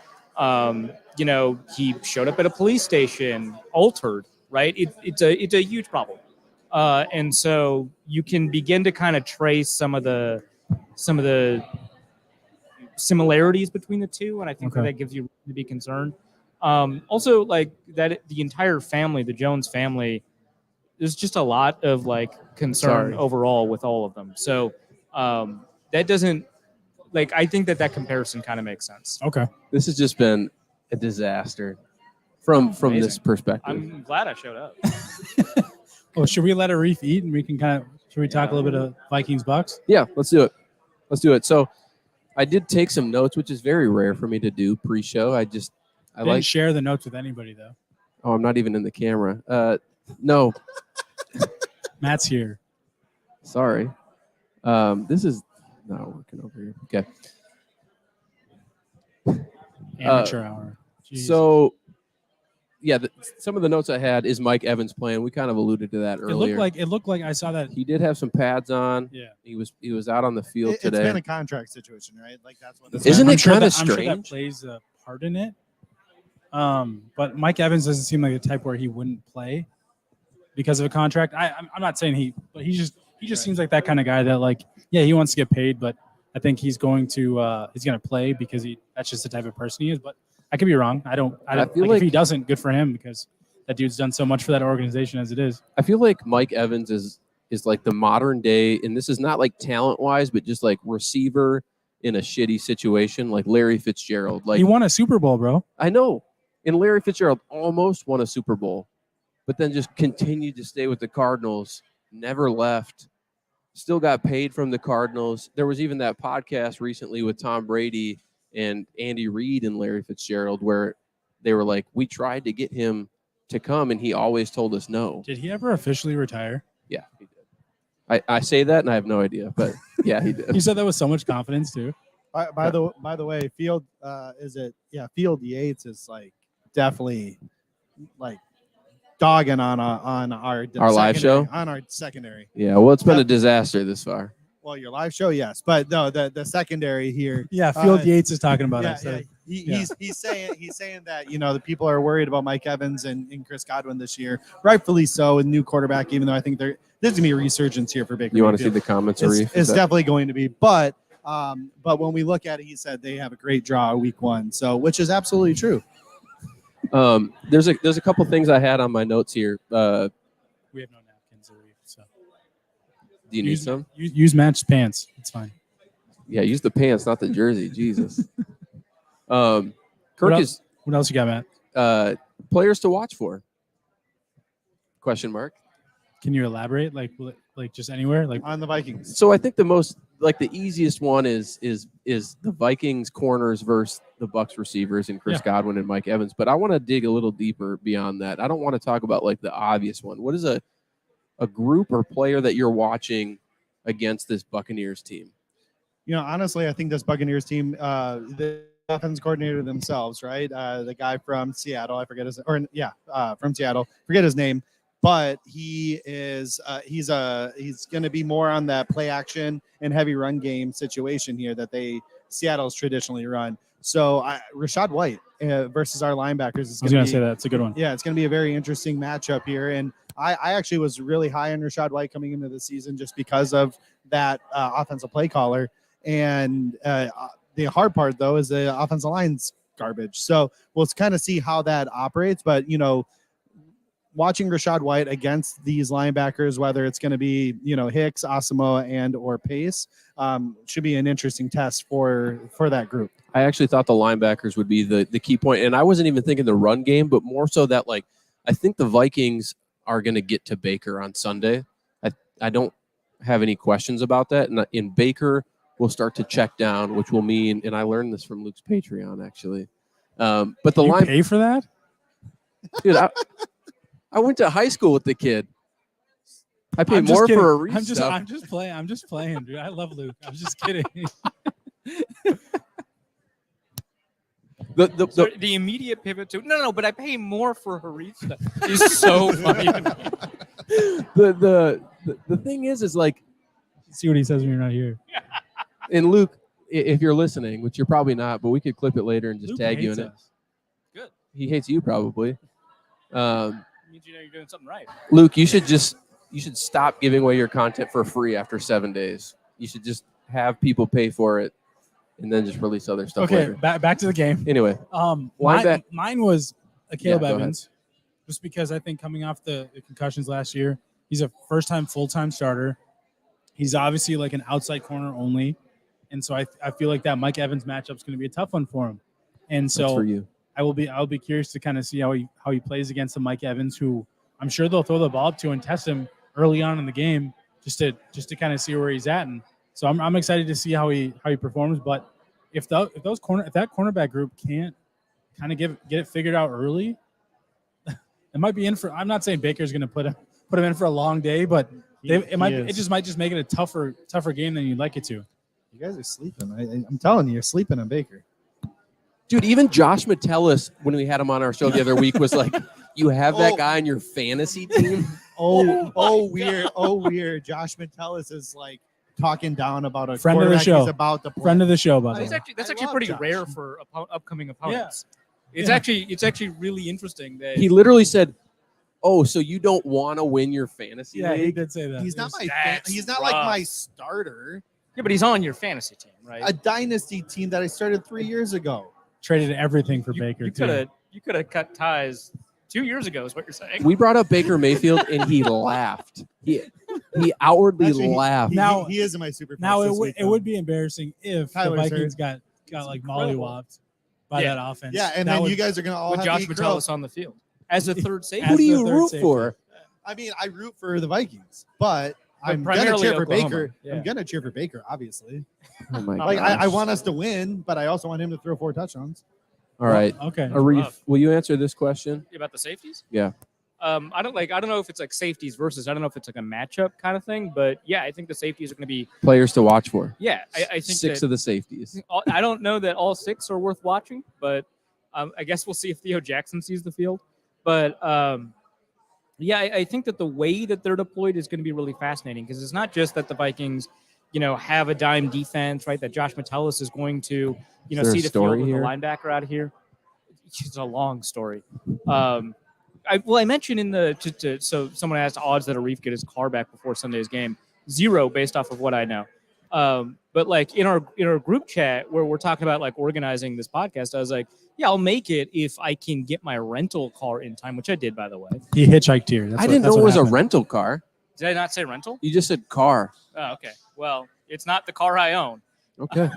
[SPEAKER 1] he showed up at a police station altered. Right? It's a huge problem, and so you can begin to kind of trace some of the similarities between the two, and I think that gives you reason to be concerned. Also, that the entire family, the Jones family, there's just a lot of concern overall with all of them. So that doesn't I think that comparison kind of makes sense.
[SPEAKER 3] Okay.
[SPEAKER 2] This has just been a disaster from
[SPEAKER 1] Amazing.
[SPEAKER 2] this perspective.
[SPEAKER 1] I'm glad I showed up.
[SPEAKER 3] Well, should we let Arif eat and we can should we talk a little bit of Vikings Bucs?
[SPEAKER 2] Yeah, let's do it. So I did take some notes, which is very rare for me to do pre-show. I
[SPEAKER 3] Didn't share the notes with anybody though.
[SPEAKER 2] Oh, I'm not even in the camera. No,
[SPEAKER 3] Matt's here.
[SPEAKER 2] sorry. This is not working over here. Okay.
[SPEAKER 3] Amateur hour. Jeez.
[SPEAKER 2] So, yeah, some of the notes I had is Mike Evans playing. We kind of alluded to that earlier.
[SPEAKER 3] It looked like I saw that.
[SPEAKER 2] He did have some pads on.
[SPEAKER 3] Yeah.
[SPEAKER 2] He was out on the field today.
[SPEAKER 4] It's been a contract situation, right? Like that's what.
[SPEAKER 2] Isn't it kind of
[SPEAKER 3] I'm
[SPEAKER 2] strange?
[SPEAKER 3] sure that plays a part in it. But Mike Evans doesn't seem like the type where he wouldn't play because of a contract. I'm not saying but he just seems like that kind of guy that like, yeah, he wants to get paid, but I think he's going to play because that's just the type of person he is. But I could be wrong. I don't feel like if he doesn't, good for him because that dude's done so much for that organization as it is.
[SPEAKER 2] I feel like Mike Evans is like the modern day, and this is not like talent wise, but just like receiver in a shitty situation, like Larry Fitzgerald. Like
[SPEAKER 3] he won a Super Bowl, bro.
[SPEAKER 2] I know. And Larry Fitzgerald almost won a Super Bowl, but then just continued to stay with the Cardinals, never left, still got paid from the Cardinals. There was even that podcast recently with Tom Brady and Andy Reid and Larry Fitzgerald where they were like, we tried to get him to come, and he always told us no.
[SPEAKER 3] Did he ever officially retire?
[SPEAKER 2] Yeah, he did. I say that, and I have no idea, but yeah, he did.
[SPEAKER 3] You said that with so much confidence, too.
[SPEAKER 4] By the way, Field Yates is like definitely like dogging on our
[SPEAKER 2] live show
[SPEAKER 4] on our secondary.
[SPEAKER 2] Yeah, well, it's been a disaster this far.
[SPEAKER 4] Well, your live show, yes, but no, the secondary here.
[SPEAKER 3] Yeah, Field Yates is talking about us.
[SPEAKER 4] Yeah. He's saying that the people are worried about Mike Evans and Chris Godwin this year, rightfully so, with new quarterback. Even though I think there's gonna be a resurgence here for Baker.
[SPEAKER 2] You want to see the comments, Arif?
[SPEAKER 4] It's definitely going to be, but when we look at it, he said they have a great draw week 1, so which is absolutely true.
[SPEAKER 2] There's a couple things I had on my notes here.
[SPEAKER 3] We have no napkins, Arif. So
[SPEAKER 2] do you need some?
[SPEAKER 3] Use matched pants. It's fine.
[SPEAKER 2] Yeah, use the pants, not the jersey. Jesus. Kirk
[SPEAKER 3] what
[SPEAKER 2] is.
[SPEAKER 3] else you got, Matt?
[SPEAKER 2] Players to watch for? Question mark.
[SPEAKER 3] Can you elaborate? Like just anywhere? Like
[SPEAKER 4] on the Vikings.
[SPEAKER 2] So I think the easiest one is the Vikings corners versus the Bucs receivers and Chris Godwin and Mike Evans. But I want to dig a little deeper beyond that. I don't want to talk about like the obvious one. What is a group or player that you're watching against this Buccaneers team?
[SPEAKER 4] Honestly, I think this Buccaneers team, the offense coordinator themselves, right? The guy from Seattle, from Seattle, forget his name, but he is he's going to be more on that play action and heavy run game situation here that Seattle's traditionally run. So Rachaad White versus our linebackers is going to
[SPEAKER 3] say that. It's a good one.
[SPEAKER 4] Yeah, it's going to be a very interesting matchup here. And I actually was really high on Rachaad White coming into the season just because of that offensive play caller. And the hard part, though, is the offensive line's garbage. So we'll kind of see how that operates. But, watching Rachaad White against these linebackers, whether it's going to be, Hicks, Asamoah, and or Pace, should be an interesting test for that group.
[SPEAKER 2] I actually thought the linebackers would be the key point. And I wasn't even thinking the run game, but more so that, like, I think the Vikings are going to get to Baker on Sunday. I don't have any questions about that. And in Baker – we'll start to check down, which will mean, and I learned this from Luke's Patreon, actually. But the
[SPEAKER 3] you
[SPEAKER 2] line
[SPEAKER 3] pay for that,
[SPEAKER 2] dude. I went to high school with the kid. I pay more for a read.
[SPEAKER 3] I'm just playing, dude. I love Luke. I'm just kidding.
[SPEAKER 1] The immediate pivot to no, but I pay more for Harissa is so funny.
[SPEAKER 2] The thing is like,
[SPEAKER 3] see what he says when you're not here.
[SPEAKER 2] And Luke, if you're listening, which you're probably not, but we could clip it later and just
[SPEAKER 3] Luke
[SPEAKER 2] tag you in
[SPEAKER 3] us.
[SPEAKER 2] it.
[SPEAKER 1] Good.
[SPEAKER 2] He hates you probably.
[SPEAKER 1] Means you're doing something right.
[SPEAKER 2] Luke, you should stop giving away your content for free after 7 days. You should just have people pay for it and then just release other stuff later.
[SPEAKER 3] Back to the game.
[SPEAKER 2] Anyway,
[SPEAKER 3] mine was Caleb
[SPEAKER 2] go
[SPEAKER 3] Evans, just because I think coming off the concussions last year, he's a first-time full-time starter. He's obviously like an outside corner only, and so I feel like that Mike Evans matchup is going to be a tough one for him. And so
[SPEAKER 2] that's for you.
[SPEAKER 3] I'll be curious to kind of see how he plays against the Mike Evans, who I'm sure they'll throw the ball up to and test him early on in the game just to kind of see where he's at. And so I'm excited to see how he performs. But if that cornerback group can't kind of get it figured out early, it might be in for. I'm not saying Baker's going to put him in for a long day, but It just might make it a tougher game than you'd like it to.
[SPEAKER 4] You guys are sleeping. I'm telling you, you're sleeping on Baker.
[SPEAKER 2] Dude, even Josh Metellus, when we had him on our show the other week, was like, you have that guy on your fantasy team?
[SPEAKER 4] weird. Josh Metellus is like talking down about a
[SPEAKER 3] friend of the show.
[SPEAKER 4] He's about to play.
[SPEAKER 3] Friend of the show, by the way.
[SPEAKER 1] That's actually pretty rare for upcoming opponents. Yeah. It's actually really interesting that
[SPEAKER 2] he literally said, "Oh, so you don't want to win your fantasy league?"
[SPEAKER 3] He did say that.
[SPEAKER 4] He's not he's not like my starter.
[SPEAKER 1] Yeah, but he's on your fantasy team, right?
[SPEAKER 4] A dynasty team that I started 3 years ago.
[SPEAKER 3] Traded everything for Baker.
[SPEAKER 1] You could have cut ties 2 years ago, is what you're saying.
[SPEAKER 2] We brought up Baker Mayfield and he laughed. He outwardly laughed.
[SPEAKER 4] Now he is in my super.
[SPEAKER 3] Now it would be embarrassing if the Vikings got like mollywopped by that offense.
[SPEAKER 4] Yeah, and then you guys are gonna all
[SPEAKER 1] with
[SPEAKER 4] have
[SPEAKER 1] Josh Metellus on the field as a third safety.
[SPEAKER 2] Who do you root for?
[SPEAKER 4] I mean, I root for the Vikings, but I'm gonna cheer for Baker. Yeah. I'm gonna cheer for Baker, obviously.
[SPEAKER 2] Oh my
[SPEAKER 4] like I want us to win, but I also want him to throw 4 touchdowns.
[SPEAKER 2] All right.
[SPEAKER 3] Okay.
[SPEAKER 2] Arif, will you answer this question?
[SPEAKER 1] About the safeties?
[SPEAKER 2] Yeah.
[SPEAKER 1] I don't know if it's like safeties versus, I don't know if it's like a matchup kind of thing, but yeah, I think the safeties are going to be
[SPEAKER 2] players to watch for.
[SPEAKER 1] Yeah, I think
[SPEAKER 2] 6 of the safeties.
[SPEAKER 1] I don't know that all 6 are worth watching, but I guess we'll see if Theo Jackson sees the field. But yeah, I think that the way that they're deployed is going to be really fascinating because it's not just that the Vikings, have a dime defense, right? That Josh Metellus is going to, see the field with the linebacker out of here. It's a long story. I mentioned in the so someone asked odds that Arif get his car back before Sunday's game. 0 based off of what I know. But like in our group chat where we're talking about like organizing this podcast, I was like, yeah, I'll make it if I can get my rental car in time, which I did, by the way.
[SPEAKER 3] He hitchchiked here.
[SPEAKER 2] I didn't know it was a rental car.
[SPEAKER 1] Did I not say rental?
[SPEAKER 2] You just said car.
[SPEAKER 1] Oh, okay. Well, it's not the car I own.
[SPEAKER 2] Okay.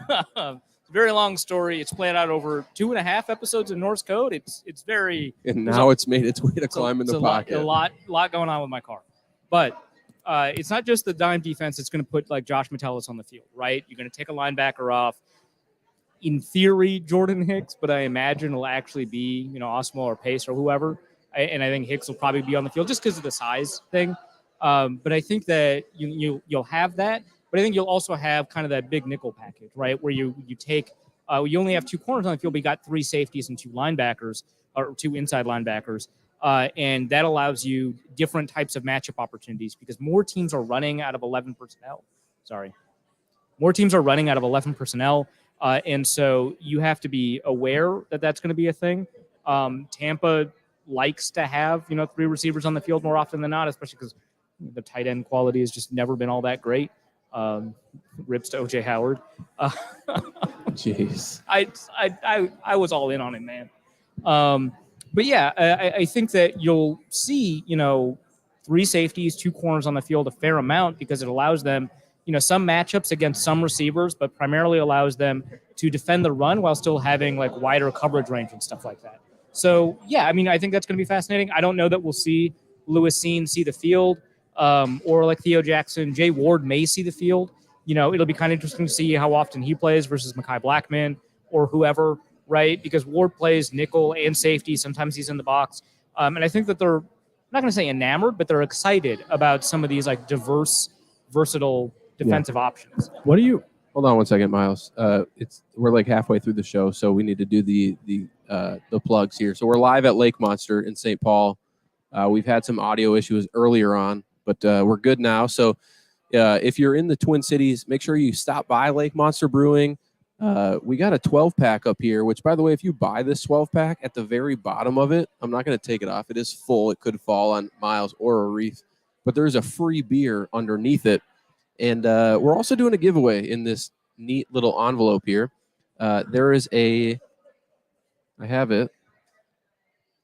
[SPEAKER 1] Very long story. It's played out over 2.5 episodes in Norse code. It's very
[SPEAKER 2] and now it's made its way to climb in the pocket.
[SPEAKER 1] A lot going on with my car, but it's not just the dime defense. It's going to put like Josh Metellus on the field, right? You're going to take a linebacker off. In theory, Jordan Hicks, but I imagine it'll actually be Osmo or Pace or whoever. And I think Hicks will probably be on the field just because of the size thing. But I think that you'll have that. But I think you'll also have kind of that big nickel package, right? Where you take you only have 2 corners on the field, but you got 3 safeties and 2 linebackers or 2 inside linebackers. And that allows you different types of matchup opportunities because more teams are running out of 11 personnel. More teams are running out of 11 personnel. And so you have to be aware that that's going to be a thing. Tampa likes to have, 3 receivers on the field more often than not, especially because the tight end quality has just never been all that great. Rips to OJ Howard.
[SPEAKER 2] Jeez.
[SPEAKER 1] I was all in on him, man. But yeah, I think that you'll see, 3 safeties, 2 corners on the field a fair amount because it allows them, some matchups against some receivers, but primarily allows them to defend the run while still having like wider coverage range and stuff like that. So yeah, I mean, I think that's going to be fascinating. I don't know that we'll see Lewis Seen see the field. Or like Theo Jackson, Jay Ward may see the field. It'll be kind of interesting to see how often he plays versus Mekhi Blackman or whoever, right? Because Ward plays nickel and safety. Sometimes he's in the box. And I think that they're, I'm not going to say enamored, but they're excited about some of these like diverse, versatile defensive options.
[SPEAKER 3] What do you?
[SPEAKER 2] Hold on one second, Miles. We're like halfway through the show, so we need to do the plugs here. So we're live at Lake Monster in St. Paul. We've had some audio issues earlier on, but we're good now. So if you're in the Twin Cities, make sure you stop by Lake Monster Brewing. We got a 12-pack up here, which, by the way, if you buy this 12-pack, at the very bottom of it, I'm not going to take it off. It is full. It could fall on Miles or Arif, but there's a free beer underneath it. And we're also doing a giveaway in this neat little envelope here. There is I have it,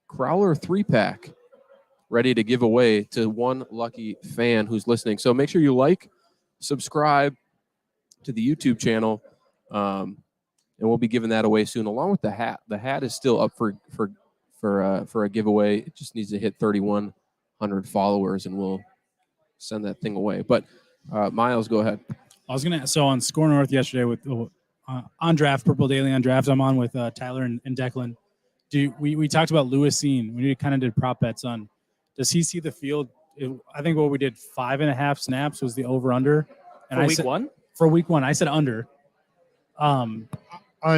[SPEAKER 2] Crowler 3-pack ready to give away to one lucky fan who's listening. So make sure you like, subscribe to the YouTube channel, and we'll be giving that away soon, along with the hat. The hat is still up for a giveaway. It just needs to hit 3,100 followers, and we'll send that thing away. But Miles, go ahead.
[SPEAKER 3] I was gonna. So on Score North yesterday with on draft, Purple Daily on draft, I'm on with Tyler and Declan. We talked about Lewis Seen. We kind of did prop bets on. Does he see the field I think what we did 5.5 snaps was the over under.
[SPEAKER 1] For week one?
[SPEAKER 3] For week one, I said under.
[SPEAKER 4] On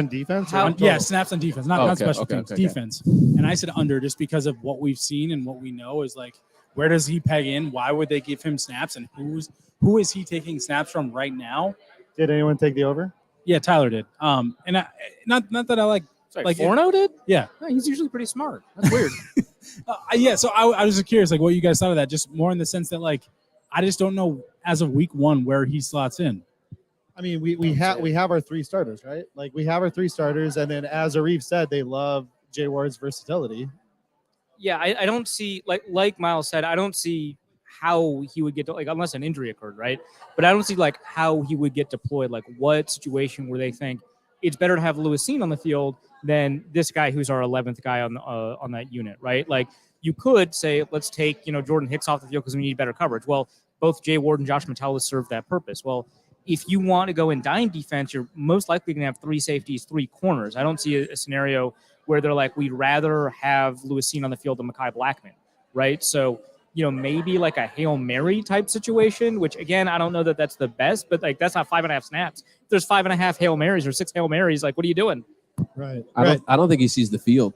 [SPEAKER 4] defense?
[SPEAKER 3] Snaps on defense, not special teams, defense. And I said under just because of what we've seen and what we know is like, where does he peg in? Why would they give him snaps? And who is he taking snaps from right now?
[SPEAKER 4] Did anyone take the over?
[SPEAKER 3] Yeah, Tyler did. And not that I like.
[SPEAKER 1] Sorry,
[SPEAKER 3] like
[SPEAKER 1] Forno did?
[SPEAKER 3] Yeah.
[SPEAKER 1] No, he's usually pretty smart. That's weird.
[SPEAKER 3] So I was just curious, like, what you guys thought of that. Just more in the sense that, like, I just don't know as of week one where he slots in.
[SPEAKER 4] I mean, we have our 3 starters, right? Like, we have our 3 starters, and then as Arif said, they love Jay Ward's versatility.
[SPEAKER 1] Yeah, I don't see like Miles said, I don't see how he would get to, like, unless an injury occurred, right? But I don't see like how he would get deployed. Like, what situation where they think it's better to have Lewis Cine on the field than this guy who's our 11th guy on that unit, right? Like, you could say, let's take Jordan Hicks off the field because we need better coverage. Well, both Jay Ward and Josh Metellus serve that purpose. Well, if you want to go in dime defense, you're most likely going to have 3 safeties, 3 corners. I don't see a scenario where they're like, we'd rather have Lewis Cine on the field than Mekhi Blackman, right? So, maybe like a Hail Mary type situation, which, again, I don't know that that's the best, but like that's not 5.5 snaps. If there's 5.5 Hail Marys or 6 Hail Marys, like, what are you doing?
[SPEAKER 4] Right.
[SPEAKER 2] I don't think he sees the field.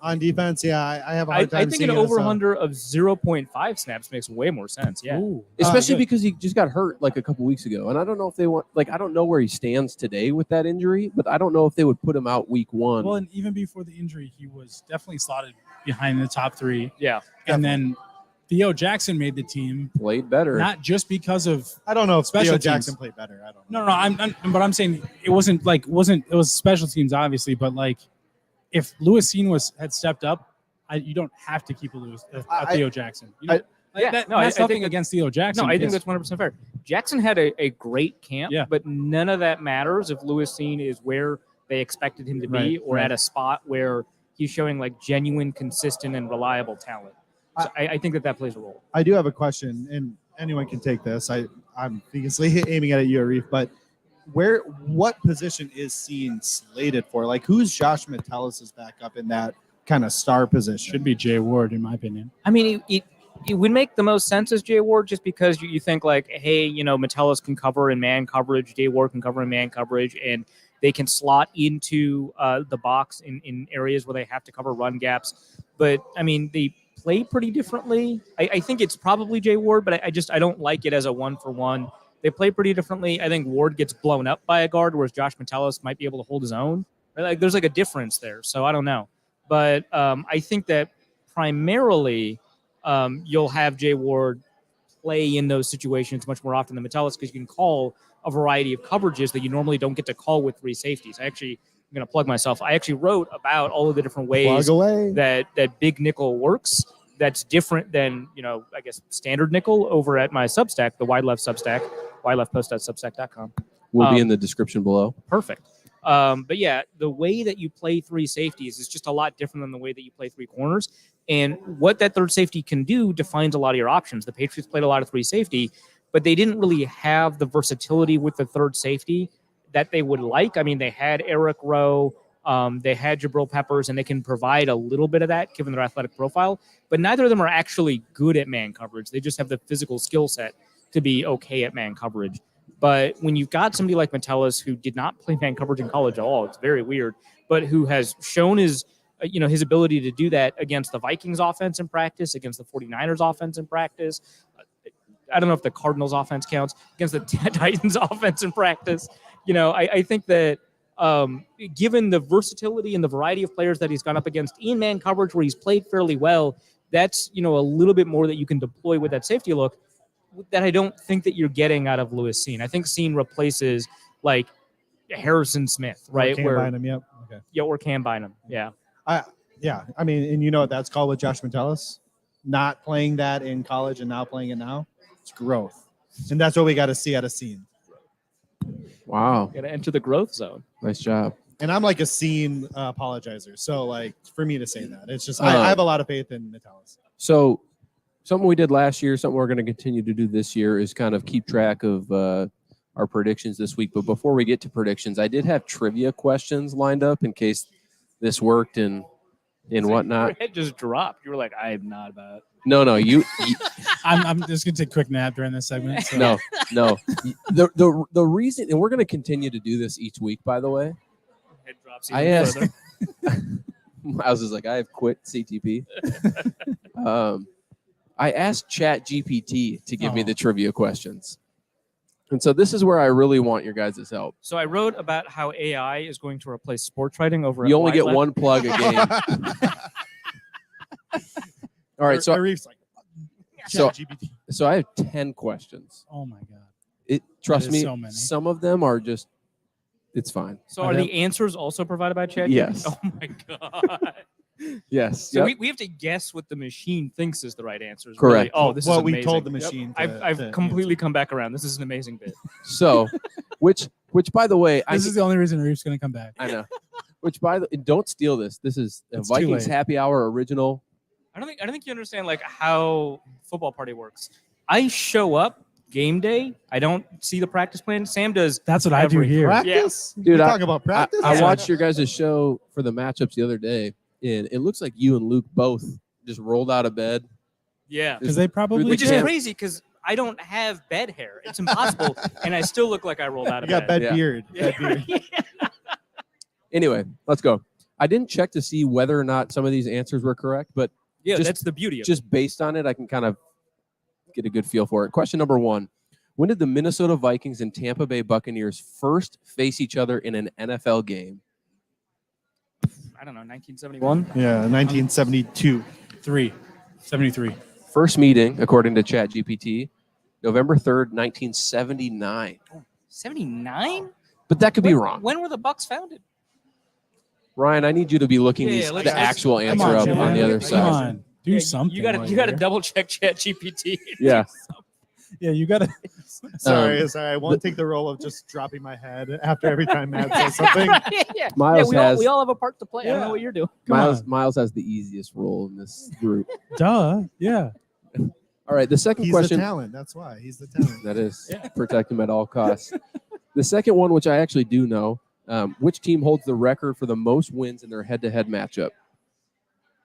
[SPEAKER 4] On defense, yeah, I have a hard time
[SPEAKER 1] I think
[SPEAKER 4] seeing
[SPEAKER 1] an
[SPEAKER 4] it as
[SPEAKER 1] over-under of 0.5 snaps makes way more sense, yeah.
[SPEAKER 3] Ooh.
[SPEAKER 2] Especially because he just got hurt like a couple weeks ago. And I don't know if they want, like, I don't know where he stands today with that injury, but I don't know if they would put him out week one.
[SPEAKER 3] Well, and even before the injury, he was definitely slotted behind the top 3.
[SPEAKER 1] Yeah.
[SPEAKER 3] And then Theo Jackson made the team,
[SPEAKER 2] played better.
[SPEAKER 3] not just because of
[SPEAKER 4] I don't know if
[SPEAKER 3] special
[SPEAKER 4] Theo
[SPEAKER 3] teams.
[SPEAKER 4] Jackson played better. I don't know.
[SPEAKER 3] No, but I'm saying it was special teams, obviously, but like if Lewis Cine had stepped up, you don't have to keep Theo Jackson.
[SPEAKER 1] I
[SPEAKER 3] that's nothing against Theo Jackson.
[SPEAKER 1] No, I think that's 100% fair. Jackson had a great camp, but none of that matters if Lewis Cine is where they expected him to be or at a spot where he's showing like genuine, consistent, and reliable talent. So I think that plays a role.
[SPEAKER 4] I do have a question, and anyone can take this. I'm obviously aiming at it, you, Arif, but what position is Cine slated for? Like, who's Josh Metellus' backup in that kind of star position?
[SPEAKER 3] Should be Jay Ward, in my opinion.
[SPEAKER 1] I mean, it would make the most sense as Jay Ward just because you think like, hey, Metellus can cover in man coverage, Jay Ward can cover in man coverage, and they can slot into the box in areas where they have to cover run gaps. But, I mean, they play pretty differently. I think it's probably Jay Ward, but I don't like it as a 1-for-1. They play pretty differently. I think Ward gets blown up by a guard, whereas Josh Metellus might be able to hold his own. Right? Like, there's like a difference there, so I don't know. But I think that primarily you'll have Jay Ward play in those situations much more often than Metellus because you can call a variety of coverages that you normally don't get to call with 3 safeties. I'm going to plug myself. I actually wrote about all of the different ways that big nickel works. That's different than, I guess, standard nickel over at my Substack, the Wide Left Substack, wideleftpost.substack.com.
[SPEAKER 2] Will be in the description below.
[SPEAKER 1] Perfect. But yeah, the way that you play 3 safeties is just a lot different than the way that you play 3 corners. And what that third safety can do defines a lot of your options. The Patriots played a lot of 3 safety, but they didn't really have the versatility with the third safety that they would like. I mean, they had Eric Rowe, they had Jabril Peppers, and they can provide a little bit of that given their athletic profile. But neither of them are actually good at man coverage. They just have the physical skill set to be okay at man coverage. But when you've got somebody like Metellus who did not play man coverage in college at all, it's very weird, but who has shown his ability to do that against the Vikings offense in practice, against the 49ers offense in practice. I don't know if the Cardinals offense counts, against the Titans offense in practice. I think that given the versatility and the variety of players that he's gone up against in man coverage where he's played fairly well, that's, a little bit more that you can deploy with that safety look that I don't think that you're getting out of Lewis Cine. I think Cine replaces like Harrison Smith, right?
[SPEAKER 4] Or Cam Bynum, yep. Okay.
[SPEAKER 1] Yeah, or Cam Bynum, yeah.
[SPEAKER 4] Yeah, I mean, and you know what that's called with Josh Metellus? Not playing that in college and now playing it now. It's growth. And that's what we got to see out of Cine.
[SPEAKER 2] Wow.
[SPEAKER 1] Got to enter the growth zone.
[SPEAKER 2] Nice job.
[SPEAKER 4] And I'm like a Cine apologizer. So, like, for me to say that, it's just I have a lot of faith in Metellus.
[SPEAKER 2] So, something we did last year, something we're going to continue to do this year is kind of keep track of our predictions this week. But before we get to predictions, I did have trivia questions lined up in case this worked and whatnot.
[SPEAKER 1] Your head just dropped. You were like, I am not about.
[SPEAKER 2] No. You
[SPEAKER 3] I'm just gonna take a quick nap during this segment. So.
[SPEAKER 2] no. The reason, and we're going to continue to do this each week, by the way.
[SPEAKER 1] Head drops
[SPEAKER 2] I
[SPEAKER 1] even
[SPEAKER 2] asked.
[SPEAKER 1] further.
[SPEAKER 2] Miles is like, I have quit CTP. I asked ChatGPT to give me the trivia questions. And so this is where I really want your guys' help.
[SPEAKER 1] So I wrote about how AI is going to replace sports writing over.
[SPEAKER 2] You
[SPEAKER 1] at
[SPEAKER 2] only get
[SPEAKER 1] Live
[SPEAKER 2] one plug a game. All right, so
[SPEAKER 4] Arif's like,
[SPEAKER 2] So-
[SPEAKER 4] ChatGPT.
[SPEAKER 2] so I have 10 questions.
[SPEAKER 3] Oh my god.
[SPEAKER 2] Trust
[SPEAKER 3] is
[SPEAKER 2] me,
[SPEAKER 3] so many.
[SPEAKER 2] some of them are just, it's fine.
[SPEAKER 1] So are the answers also provided by ChatGPT?
[SPEAKER 2] Yes.
[SPEAKER 1] Oh my god.
[SPEAKER 2] Yes.
[SPEAKER 1] So
[SPEAKER 2] Yep.
[SPEAKER 1] we have to guess what the machine thinks is the right answers.
[SPEAKER 2] Correct.
[SPEAKER 1] Really. Oh, this
[SPEAKER 4] well,
[SPEAKER 1] is
[SPEAKER 4] we
[SPEAKER 1] amazing.
[SPEAKER 4] told the machine.
[SPEAKER 1] I've completely come back around. This is an amazing bit.
[SPEAKER 2] So, which by the way,
[SPEAKER 3] This is the only reason Reef's gonna come back.
[SPEAKER 2] I know. Which don't steal this. This is a
[SPEAKER 3] It's too
[SPEAKER 2] Vikings
[SPEAKER 3] late.
[SPEAKER 2] happy hour original.
[SPEAKER 1] I don't think you understand like how football party works. I show up game day. I don't see the practice plan. Sam does.
[SPEAKER 3] That's what I do
[SPEAKER 1] every-
[SPEAKER 3] here.
[SPEAKER 4] Practice?
[SPEAKER 2] Dude,
[SPEAKER 4] You talking about practice?
[SPEAKER 2] I watched your guys' show for the matchups the other day, and it looks like you and Luke both just rolled out of bed.
[SPEAKER 1] Yeah.
[SPEAKER 3] Because they probably
[SPEAKER 1] Which is
[SPEAKER 2] can't-
[SPEAKER 1] crazy because I don't have bed hair. It's impossible, and I still look like I rolled out
[SPEAKER 4] You
[SPEAKER 1] of
[SPEAKER 4] got
[SPEAKER 1] bed.
[SPEAKER 4] bed
[SPEAKER 2] Yeah.
[SPEAKER 4] beard.
[SPEAKER 1] Yeah.
[SPEAKER 4] Bed beard.
[SPEAKER 2] Anyway, let's go. I didn't check to see whether or not some of these answers were correct, but
[SPEAKER 1] Yeah,
[SPEAKER 2] Just-
[SPEAKER 1] that's the beauty of it.
[SPEAKER 2] just based on it, I can kind of get a good feel for it. Question number 1. When did the Minnesota Vikings and Tampa Bay Buccaneers first face each other in an NFL game?
[SPEAKER 1] I don't know, 1971.
[SPEAKER 4] Yeah, 1972.
[SPEAKER 3] 73.
[SPEAKER 2] First meeting, according to ChatGPT, November 3rd, 1979.
[SPEAKER 1] 79?
[SPEAKER 2] But that could be wrong.
[SPEAKER 1] When were the Bucs founded?
[SPEAKER 2] Ryan, I need you to be looking
[SPEAKER 1] Yeah,
[SPEAKER 2] these,
[SPEAKER 1] let's-
[SPEAKER 2] the
[SPEAKER 1] let's-
[SPEAKER 2] actual
[SPEAKER 1] come
[SPEAKER 2] answer
[SPEAKER 3] on,
[SPEAKER 2] up
[SPEAKER 3] Chad.
[SPEAKER 2] on the other
[SPEAKER 3] Come
[SPEAKER 2] side.
[SPEAKER 3] on. Do
[SPEAKER 1] Yeah,
[SPEAKER 3] something.
[SPEAKER 1] You got
[SPEAKER 3] while
[SPEAKER 1] to
[SPEAKER 3] you're here.
[SPEAKER 1] double check ChatGPT.
[SPEAKER 2] Yeah.
[SPEAKER 3] Yeah, you got to.
[SPEAKER 4] Sorry, I won't take the role of just dropping my head after every time Matt says something.
[SPEAKER 1] yeah.
[SPEAKER 2] Miles
[SPEAKER 1] we
[SPEAKER 2] has
[SPEAKER 1] all have a part to play. I don't
[SPEAKER 3] Yeah.
[SPEAKER 1] know what you're doing.
[SPEAKER 2] Miles has the easiest role in this group.
[SPEAKER 3] Duh. Yeah.
[SPEAKER 2] All right, the second
[SPEAKER 4] He's
[SPEAKER 2] question.
[SPEAKER 4] the talent. That's why. He's the talent.
[SPEAKER 2] That is
[SPEAKER 1] Yeah.
[SPEAKER 2] protect him at all costs. The second one, which I actually do know, which team holds the record for the most wins in their head-to-head matchup?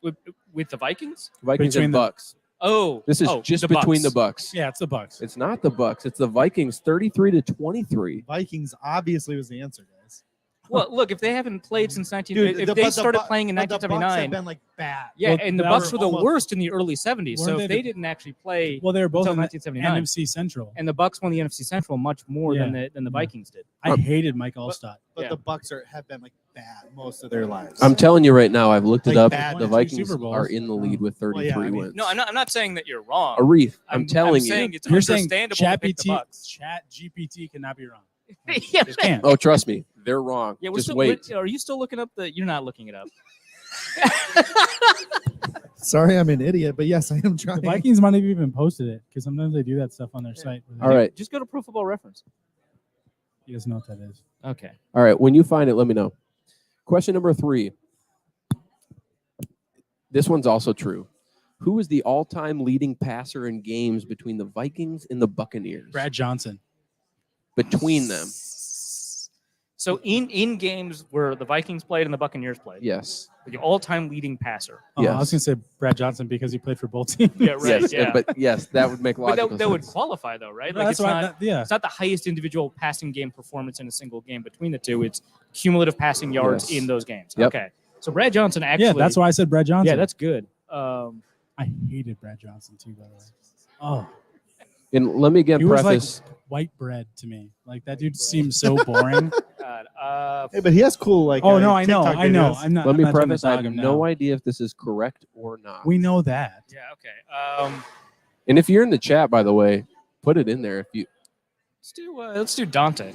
[SPEAKER 1] With the Vikings?
[SPEAKER 2] Vikings
[SPEAKER 3] Between
[SPEAKER 2] and
[SPEAKER 3] the-
[SPEAKER 2] Bucks.
[SPEAKER 1] Oh,
[SPEAKER 2] This is just
[SPEAKER 1] the
[SPEAKER 2] between
[SPEAKER 1] Bucs.
[SPEAKER 2] the Bucks.
[SPEAKER 3] Yeah, it's the Bucks.
[SPEAKER 2] It's not the Bucks. It's the Vikings, 33-23.
[SPEAKER 4] Vikings obviously was the answer, guys.
[SPEAKER 1] Well, look, if they haven't played since 19,
[SPEAKER 4] Dude,
[SPEAKER 1] if
[SPEAKER 4] but
[SPEAKER 1] they
[SPEAKER 4] the
[SPEAKER 1] started
[SPEAKER 4] Bu-
[SPEAKER 1] playing in
[SPEAKER 4] but the Bucs have
[SPEAKER 1] 1979,
[SPEAKER 4] been like bad.
[SPEAKER 1] yeah,
[SPEAKER 3] Well,
[SPEAKER 1] and the
[SPEAKER 3] that
[SPEAKER 1] Bucks were
[SPEAKER 3] were
[SPEAKER 1] the
[SPEAKER 4] almost-
[SPEAKER 1] worst in the early 70s. So
[SPEAKER 3] Weren't
[SPEAKER 1] if
[SPEAKER 3] they
[SPEAKER 1] they
[SPEAKER 3] the-
[SPEAKER 1] didn't actually play
[SPEAKER 3] Well, they were both
[SPEAKER 1] until
[SPEAKER 3] in the
[SPEAKER 1] 1979,
[SPEAKER 3] NFC Central.
[SPEAKER 1] and the Bucks won the NFC Central much more than
[SPEAKER 3] Yeah.
[SPEAKER 1] the Vikings did.
[SPEAKER 3] I hated Mike Allstott.
[SPEAKER 4] But
[SPEAKER 1] Yeah.
[SPEAKER 4] the Bucks have been like bad most of their lives.
[SPEAKER 2] I'm telling you right now, I've looked it
[SPEAKER 4] Like
[SPEAKER 2] up.
[SPEAKER 4] bad
[SPEAKER 2] The
[SPEAKER 3] two
[SPEAKER 2] Vikings
[SPEAKER 3] Super Bowls.
[SPEAKER 2] are in the lead with 33
[SPEAKER 4] Well, yeah, I mean-
[SPEAKER 2] wins.
[SPEAKER 1] No, I'm not saying that you're wrong.
[SPEAKER 2] Arif, I'm telling
[SPEAKER 1] saying
[SPEAKER 2] you.
[SPEAKER 1] it's
[SPEAKER 3] You're saying
[SPEAKER 1] understandable
[SPEAKER 3] Chat
[SPEAKER 1] to pick the Bucks.
[SPEAKER 3] GPT cannot be wrong.
[SPEAKER 1] yeah,
[SPEAKER 3] Just can't.
[SPEAKER 2] Oh, trust me, they're wrong.
[SPEAKER 1] yeah, we're
[SPEAKER 2] Just
[SPEAKER 1] still,
[SPEAKER 2] wait.
[SPEAKER 1] Are you still looking up the? You're not looking it up.
[SPEAKER 4] Sorry, I'm an idiot, but yes, I am trying.
[SPEAKER 3] The Vikings might have even posted it because sometimes they do that stuff on their site.
[SPEAKER 2] All right.
[SPEAKER 1] Just go to Pro Football Reference.
[SPEAKER 3] You guys know what that is.
[SPEAKER 1] Okay.
[SPEAKER 2] All right. When you find it, let me know. Question number 3. This one's also true. Who is the all-time leading passer in games between the Vikings and the Buccaneers?
[SPEAKER 3] Brad Johnson.
[SPEAKER 2] Between them.
[SPEAKER 1] So in games where the Vikings played and the Buccaneers played,
[SPEAKER 2] Yes.
[SPEAKER 1] the all-time leading passer.
[SPEAKER 3] I
[SPEAKER 2] Yes.
[SPEAKER 3] was going to say Brad Johnson because he played for both teams.
[SPEAKER 1] Yeah, right.
[SPEAKER 2] Yes.
[SPEAKER 1] Yeah.
[SPEAKER 2] But yes, that would make
[SPEAKER 1] But
[SPEAKER 2] logical
[SPEAKER 1] that would
[SPEAKER 2] sense.
[SPEAKER 1] qualify though, right?
[SPEAKER 3] No,
[SPEAKER 1] Like
[SPEAKER 3] that's
[SPEAKER 1] it's
[SPEAKER 3] why.
[SPEAKER 1] not.
[SPEAKER 3] Yeah.
[SPEAKER 1] It's not the highest individual passing game performance in a single game between the two. It's cumulative passing yards
[SPEAKER 2] Yes.
[SPEAKER 1] in those games.
[SPEAKER 2] Yep.
[SPEAKER 1] Okay. So Brad Johnson actually.
[SPEAKER 3] Yeah, that's why I said Brad Johnson.
[SPEAKER 1] Yeah, that's good.
[SPEAKER 3] I hated Brad Johnson too, by the way. Oh,
[SPEAKER 2] And let me again
[SPEAKER 3] he was like
[SPEAKER 2] preface.
[SPEAKER 3] white bread to me. Like that dude seems so boring.
[SPEAKER 1] God,
[SPEAKER 4] Hey, but he has cool like.
[SPEAKER 3] Oh no, I know,
[SPEAKER 4] TikTok
[SPEAKER 3] I know.
[SPEAKER 4] videos.
[SPEAKER 3] I'm not.
[SPEAKER 2] Let
[SPEAKER 3] I'm
[SPEAKER 2] me
[SPEAKER 3] not trying to
[SPEAKER 2] preface. I
[SPEAKER 3] dog
[SPEAKER 2] have
[SPEAKER 3] him
[SPEAKER 2] no
[SPEAKER 3] now.
[SPEAKER 2] idea if this is correct or not.
[SPEAKER 3] We know that.
[SPEAKER 1] yeah. Okay.
[SPEAKER 2] And if you're in the chat, by the way, put it in there. If you.
[SPEAKER 1] Let's do Dante.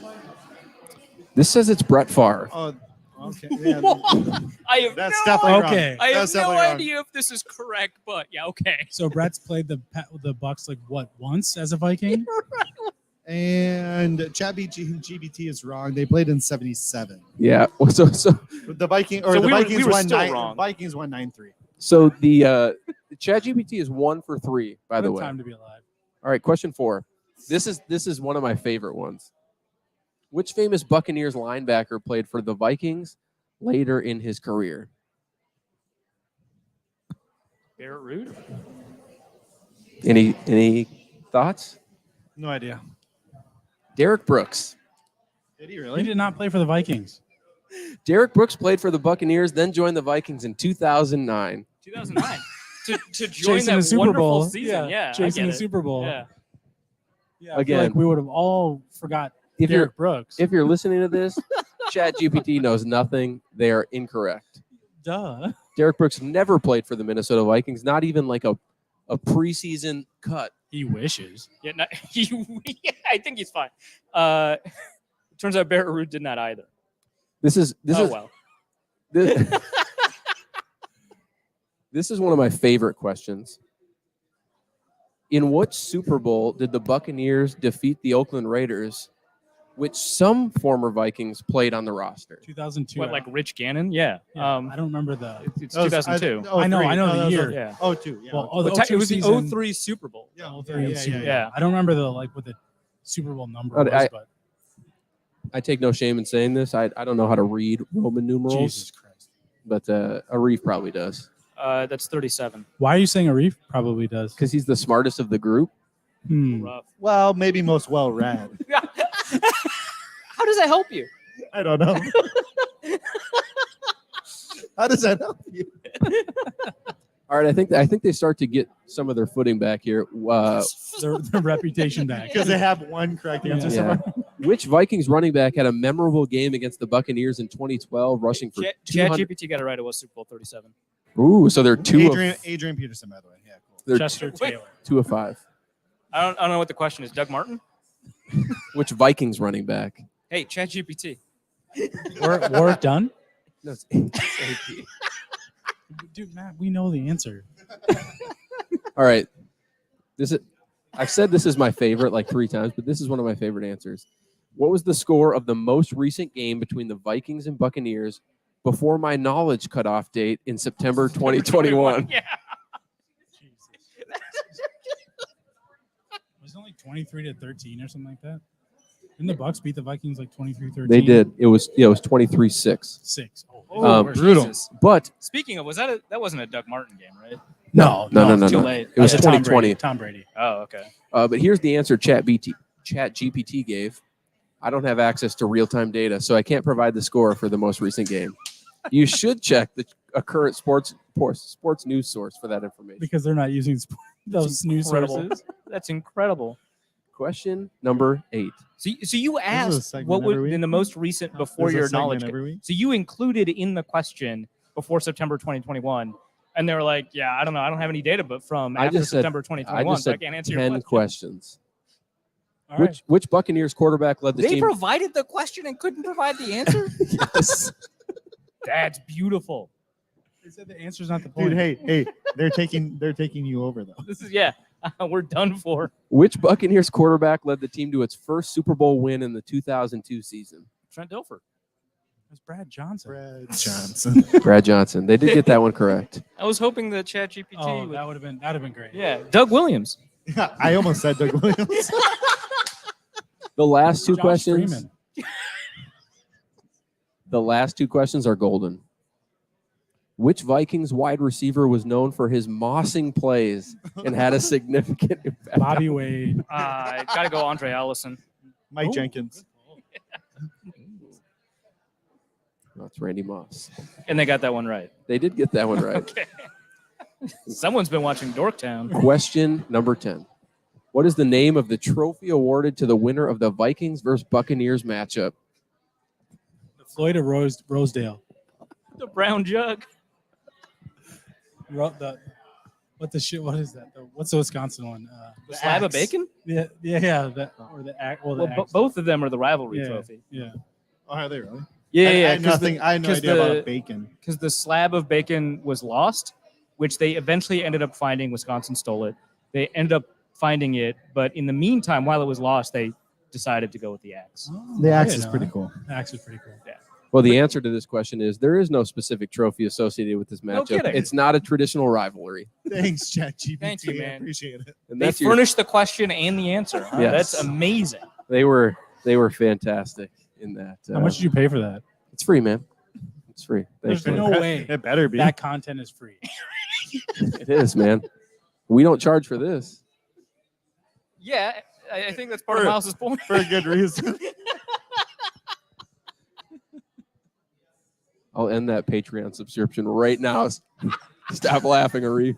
[SPEAKER 2] This says it's Brett Favre.
[SPEAKER 4] Oh, okay. Yeah,
[SPEAKER 1] I have
[SPEAKER 4] that's
[SPEAKER 1] no
[SPEAKER 4] definitely
[SPEAKER 3] Okay.
[SPEAKER 4] wrong.
[SPEAKER 1] I have
[SPEAKER 4] That's
[SPEAKER 1] no
[SPEAKER 4] definitely wrong.
[SPEAKER 1] idea if this is correct, but yeah, okay.
[SPEAKER 3] So Brett's played the Bucs like what once as a Viking?
[SPEAKER 4] And ChatGPT is wrong. They played in '77.
[SPEAKER 2] Yeah. Well, so
[SPEAKER 4] The Viking
[SPEAKER 1] So
[SPEAKER 4] the
[SPEAKER 1] we were-
[SPEAKER 4] Vikings
[SPEAKER 1] we were
[SPEAKER 4] won
[SPEAKER 1] still
[SPEAKER 4] 9.
[SPEAKER 1] wrong.
[SPEAKER 4] Vikings won 9-3.
[SPEAKER 2] So the ChatGPT is 1 for 3, by the
[SPEAKER 3] What a
[SPEAKER 2] way.
[SPEAKER 3] time to be alive.
[SPEAKER 2] All right, question 4. This is one of my favorite ones. Which famous Buccaneers linebacker played for the Vikings later in his career?
[SPEAKER 1] Barrett Rude.
[SPEAKER 2] Any thoughts?
[SPEAKER 4] No idea.
[SPEAKER 2] Derek Brooks.
[SPEAKER 4] Did he
[SPEAKER 3] He
[SPEAKER 4] really?
[SPEAKER 3] did not play for the Vikings.
[SPEAKER 2] Derek Brooks played for the Buccaneers, then joined the Vikings in 2009.
[SPEAKER 1] 2009 to join
[SPEAKER 3] Chasing
[SPEAKER 1] that
[SPEAKER 3] the Super
[SPEAKER 1] wonderful
[SPEAKER 3] Bowl.
[SPEAKER 1] season. Yeah,
[SPEAKER 3] chasing
[SPEAKER 1] I
[SPEAKER 3] the
[SPEAKER 1] get it.
[SPEAKER 3] Super Bowl.
[SPEAKER 1] Yeah.
[SPEAKER 3] Yeah, I feel like
[SPEAKER 2] Again.
[SPEAKER 3] we would have all forgot
[SPEAKER 2] If you're
[SPEAKER 3] Derek Brooks.
[SPEAKER 2] if you're listening to this, ChatGPT knows nothing. They are incorrect.
[SPEAKER 3] Duh.
[SPEAKER 2] Derek Brooks never played for the Minnesota Vikings, not even like a preseason cut.
[SPEAKER 3] He wishes.
[SPEAKER 1] Yeah, no, I think he's fine. Turns out Barrett Root did not either.
[SPEAKER 2] This is
[SPEAKER 1] Well.
[SPEAKER 2] this, this is one of my favorite questions. In what Super Bowl did the Buccaneers defeat the Oakland Raiders, which some former Vikings played on the roster?
[SPEAKER 3] 2002.
[SPEAKER 1] What, like Rich Gannon? Yeah.
[SPEAKER 3] Yeah, I don't remember the.
[SPEAKER 1] It's 2002.
[SPEAKER 3] I know the year.
[SPEAKER 1] Yeah.
[SPEAKER 4] Oh, 2. Yeah.
[SPEAKER 3] Well,
[SPEAKER 1] But
[SPEAKER 3] the
[SPEAKER 1] it was the
[SPEAKER 3] 02
[SPEAKER 1] 03 Super Bowl.
[SPEAKER 3] Yeah. I don't remember what the Super Bowl number
[SPEAKER 2] But
[SPEAKER 3] was, but
[SPEAKER 2] I take no shame in saying this. I don't know how to read Roman numerals,
[SPEAKER 3] Jesus Christ.
[SPEAKER 2] but Arif probably does
[SPEAKER 1] That's 37.
[SPEAKER 3] Why are you saying Arif probably does?
[SPEAKER 2] because he's the smartest of the group.
[SPEAKER 1] Rough.
[SPEAKER 4] Well, maybe most well read.
[SPEAKER 1] How does that help you?
[SPEAKER 4] I don't know. How does that help you?
[SPEAKER 2] All right, I think they start to get some of their footing back here.
[SPEAKER 3] Their reputation back.
[SPEAKER 4] Because they have one correct answer. so
[SPEAKER 2] Yeah.
[SPEAKER 4] far.
[SPEAKER 2] Which Vikings running back had a memorable game against the Buccaneers in 2012, rushing for 200?
[SPEAKER 1] ChatGPT got it right. It was Super Bowl 37.
[SPEAKER 2] Ooh, so they're
[SPEAKER 4] Adrian Peterson, by the way. Yeah, cool.
[SPEAKER 2] they're
[SPEAKER 3] Chester Taylor.
[SPEAKER 2] 2 of 5.
[SPEAKER 1] I don't know what the question is. Doug Martin?
[SPEAKER 2] Which Vikings running back?
[SPEAKER 1] Hey, ChatGPT.
[SPEAKER 3] Warwick Dunn?
[SPEAKER 2] No, it's AP.
[SPEAKER 3] Dude, Matt, we know the answer.
[SPEAKER 2] All right. I've said this is my favorite like 3 times, but this is one of my favorite answers. What was the score of the most recent game between the Vikings and Buccaneers before my knowledge cutoff date in September 2021?
[SPEAKER 1] Yeah.
[SPEAKER 3] Was it like 23-13 or something like that? Didn't the Bucs beat the Vikings like 23-13?
[SPEAKER 2] They did. It was 23-6.
[SPEAKER 3] 6.
[SPEAKER 2] Brutal.
[SPEAKER 1] Jesus.
[SPEAKER 2] But
[SPEAKER 1] Speaking of, that wasn't a Doug Martin game, right?
[SPEAKER 2] No.
[SPEAKER 1] Too late.
[SPEAKER 2] It was
[SPEAKER 3] That's Tom
[SPEAKER 2] 2020.
[SPEAKER 3] Brady. Tom Brady.
[SPEAKER 1] Oh, okay.
[SPEAKER 2] But here's the answer ChatGPT gave. I don't have access to real-time data, so I can't provide the score for the most recent game. You should check a current sports news source for that information.
[SPEAKER 3] Because they're not using those news
[SPEAKER 1] Incredible.
[SPEAKER 3] sources.
[SPEAKER 1] That's incredible.
[SPEAKER 2] Question number 8.
[SPEAKER 1] So you
[SPEAKER 4] a
[SPEAKER 1] asked
[SPEAKER 4] segment
[SPEAKER 1] what would
[SPEAKER 4] every week?
[SPEAKER 1] in the most recent before
[SPEAKER 4] There's a
[SPEAKER 1] your
[SPEAKER 4] segment
[SPEAKER 1] knowledge.
[SPEAKER 4] every week?
[SPEAKER 1] So you included in the question before September 2021, and they were like, "Yeah, I don't know, I don't have any data, but from
[SPEAKER 2] I
[SPEAKER 1] after
[SPEAKER 2] just said-
[SPEAKER 1] September
[SPEAKER 2] I
[SPEAKER 1] 2021,
[SPEAKER 2] just
[SPEAKER 1] so I
[SPEAKER 2] said
[SPEAKER 1] can't answer your
[SPEAKER 2] 10
[SPEAKER 1] question."
[SPEAKER 2] questions.
[SPEAKER 3] All right.
[SPEAKER 2] Which Buccaneers quarterback led the
[SPEAKER 1] They
[SPEAKER 2] team?
[SPEAKER 1] provided the question and couldn't provide the answer.
[SPEAKER 2] Yes.
[SPEAKER 1] That's beautiful.
[SPEAKER 3] They said the answer's not the point.
[SPEAKER 4] Dude, hey, they're taking you over though.
[SPEAKER 1] This is we're done for.
[SPEAKER 2] Which Buccaneers quarterback led the team to its first Super Bowl win in the 2002 season?
[SPEAKER 1] Trent Dilfer.
[SPEAKER 3] It was Brad Johnson.
[SPEAKER 4] Brad Johnson.
[SPEAKER 2] Brad Johnson. They did get that one correct.
[SPEAKER 1] I was hoping that ChatGPT
[SPEAKER 3] Oh,
[SPEAKER 1] would.
[SPEAKER 3] that'd have been great.
[SPEAKER 1] Yeah, Doug Williams.
[SPEAKER 4] I almost said Doug Williams.
[SPEAKER 2] The last 2
[SPEAKER 3] Josh
[SPEAKER 2] questions.
[SPEAKER 3] Freeman.
[SPEAKER 2] The last 2 questions are golden. Which Vikings wide receiver was known for his mossing plays and had a significant impact?
[SPEAKER 3] Bobby Wade.
[SPEAKER 1] Got to go Andre Allison.
[SPEAKER 4] Mike
[SPEAKER 3] Oh.
[SPEAKER 4] Jenkins.
[SPEAKER 2] That's Randy Moss.
[SPEAKER 1] And they got that one right.
[SPEAKER 2] They did get that one right.
[SPEAKER 1] Okay. Someone's been watching Dorktown.
[SPEAKER 2] Question number 10. What is the name of the trophy awarded to the winner of the Vikings versus Buccaneers matchup?
[SPEAKER 3] Floyd of Rosedale.
[SPEAKER 1] The brown jug.
[SPEAKER 3] What is that? What's the Wisconsin one?
[SPEAKER 1] The slab of
[SPEAKER 3] axe.
[SPEAKER 1] bacon?
[SPEAKER 3] Yeah. Or the axe. Well, the
[SPEAKER 1] Well,
[SPEAKER 3] axe.
[SPEAKER 1] both of them are the rivalry
[SPEAKER 3] Yeah.
[SPEAKER 1] trophy.
[SPEAKER 3] Yeah.
[SPEAKER 4] Oh, are they really?
[SPEAKER 1] Yeah,
[SPEAKER 4] I
[SPEAKER 1] yeah.
[SPEAKER 4] had nothing. I had no
[SPEAKER 1] 'cause
[SPEAKER 4] idea
[SPEAKER 1] the-
[SPEAKER 4] about bacon.
[SPEAKER 1] Because the slab of bacon was lost, which they eventually ended up finding. Wisconsin stole it. They ended up finding it, but in the meantime, while it was lost, they decided to go with the axe.
[SPEAKER 3] Oh,
[SPEAKER 4] The
[SPEAKER 3] I
[SPEAKER 4] axe
[SPEAKER 3] didn't
[SPEAKER 4] is
[SPEAKER 3] know
[SPEAKER 4] pretty
[SPEAKER 3] that.
[SPEAKER 4] cool.
[SPEAKER 3] The axe is pretty cool.
[SPEAKER 2] Well, the answer to this question is there is no specific trophy associated with this
[SPEAKER 1] No
[SPEAKER 2] matchup.
[SPEAKER 1] kidding.
[SPEAKER 2] It's not a traditional rivalry.
[SPEAKER 4] Thanks, ChatGPT.
[SPEAKER 1] Thank you,
[SPEAKER 4] I
[SPEAKER 1] man.
[SPEAKER 4] appreciate it.
[SPEAKER 2] And
[SPEAKER 1] They
[SPEAKER 2] that's your,
[SPEAKER 1] furnished the question and the answer. Huh?
[SPEAKER 2] Yes.
[SPEAKER 1] That's amazing.
[SPEAKER 2] they were fantastic in that.
[SPEAKER 3] How much did you pay for that?
[SPEAKER 2] It's free, man. It's free.
[SPEAKER 3] There's
[SPEAKER 2] Thanks,
[SPEAKER 3] no
[SPEAKER 2] man.
[SPEAKER 3] way
[SPEAKER 4] It better be.
[SPEAKER 3] that content is free.
[SPEAKER 2] It is, man. We don't charge for this.
[SPEAKER 1] Yeah, I think that's part of Miles's point.
[SPEAKER 4] For a good reason.
[SPEAKER 2] I'll end that Patreon subscription right now. Stop laughing, Arif.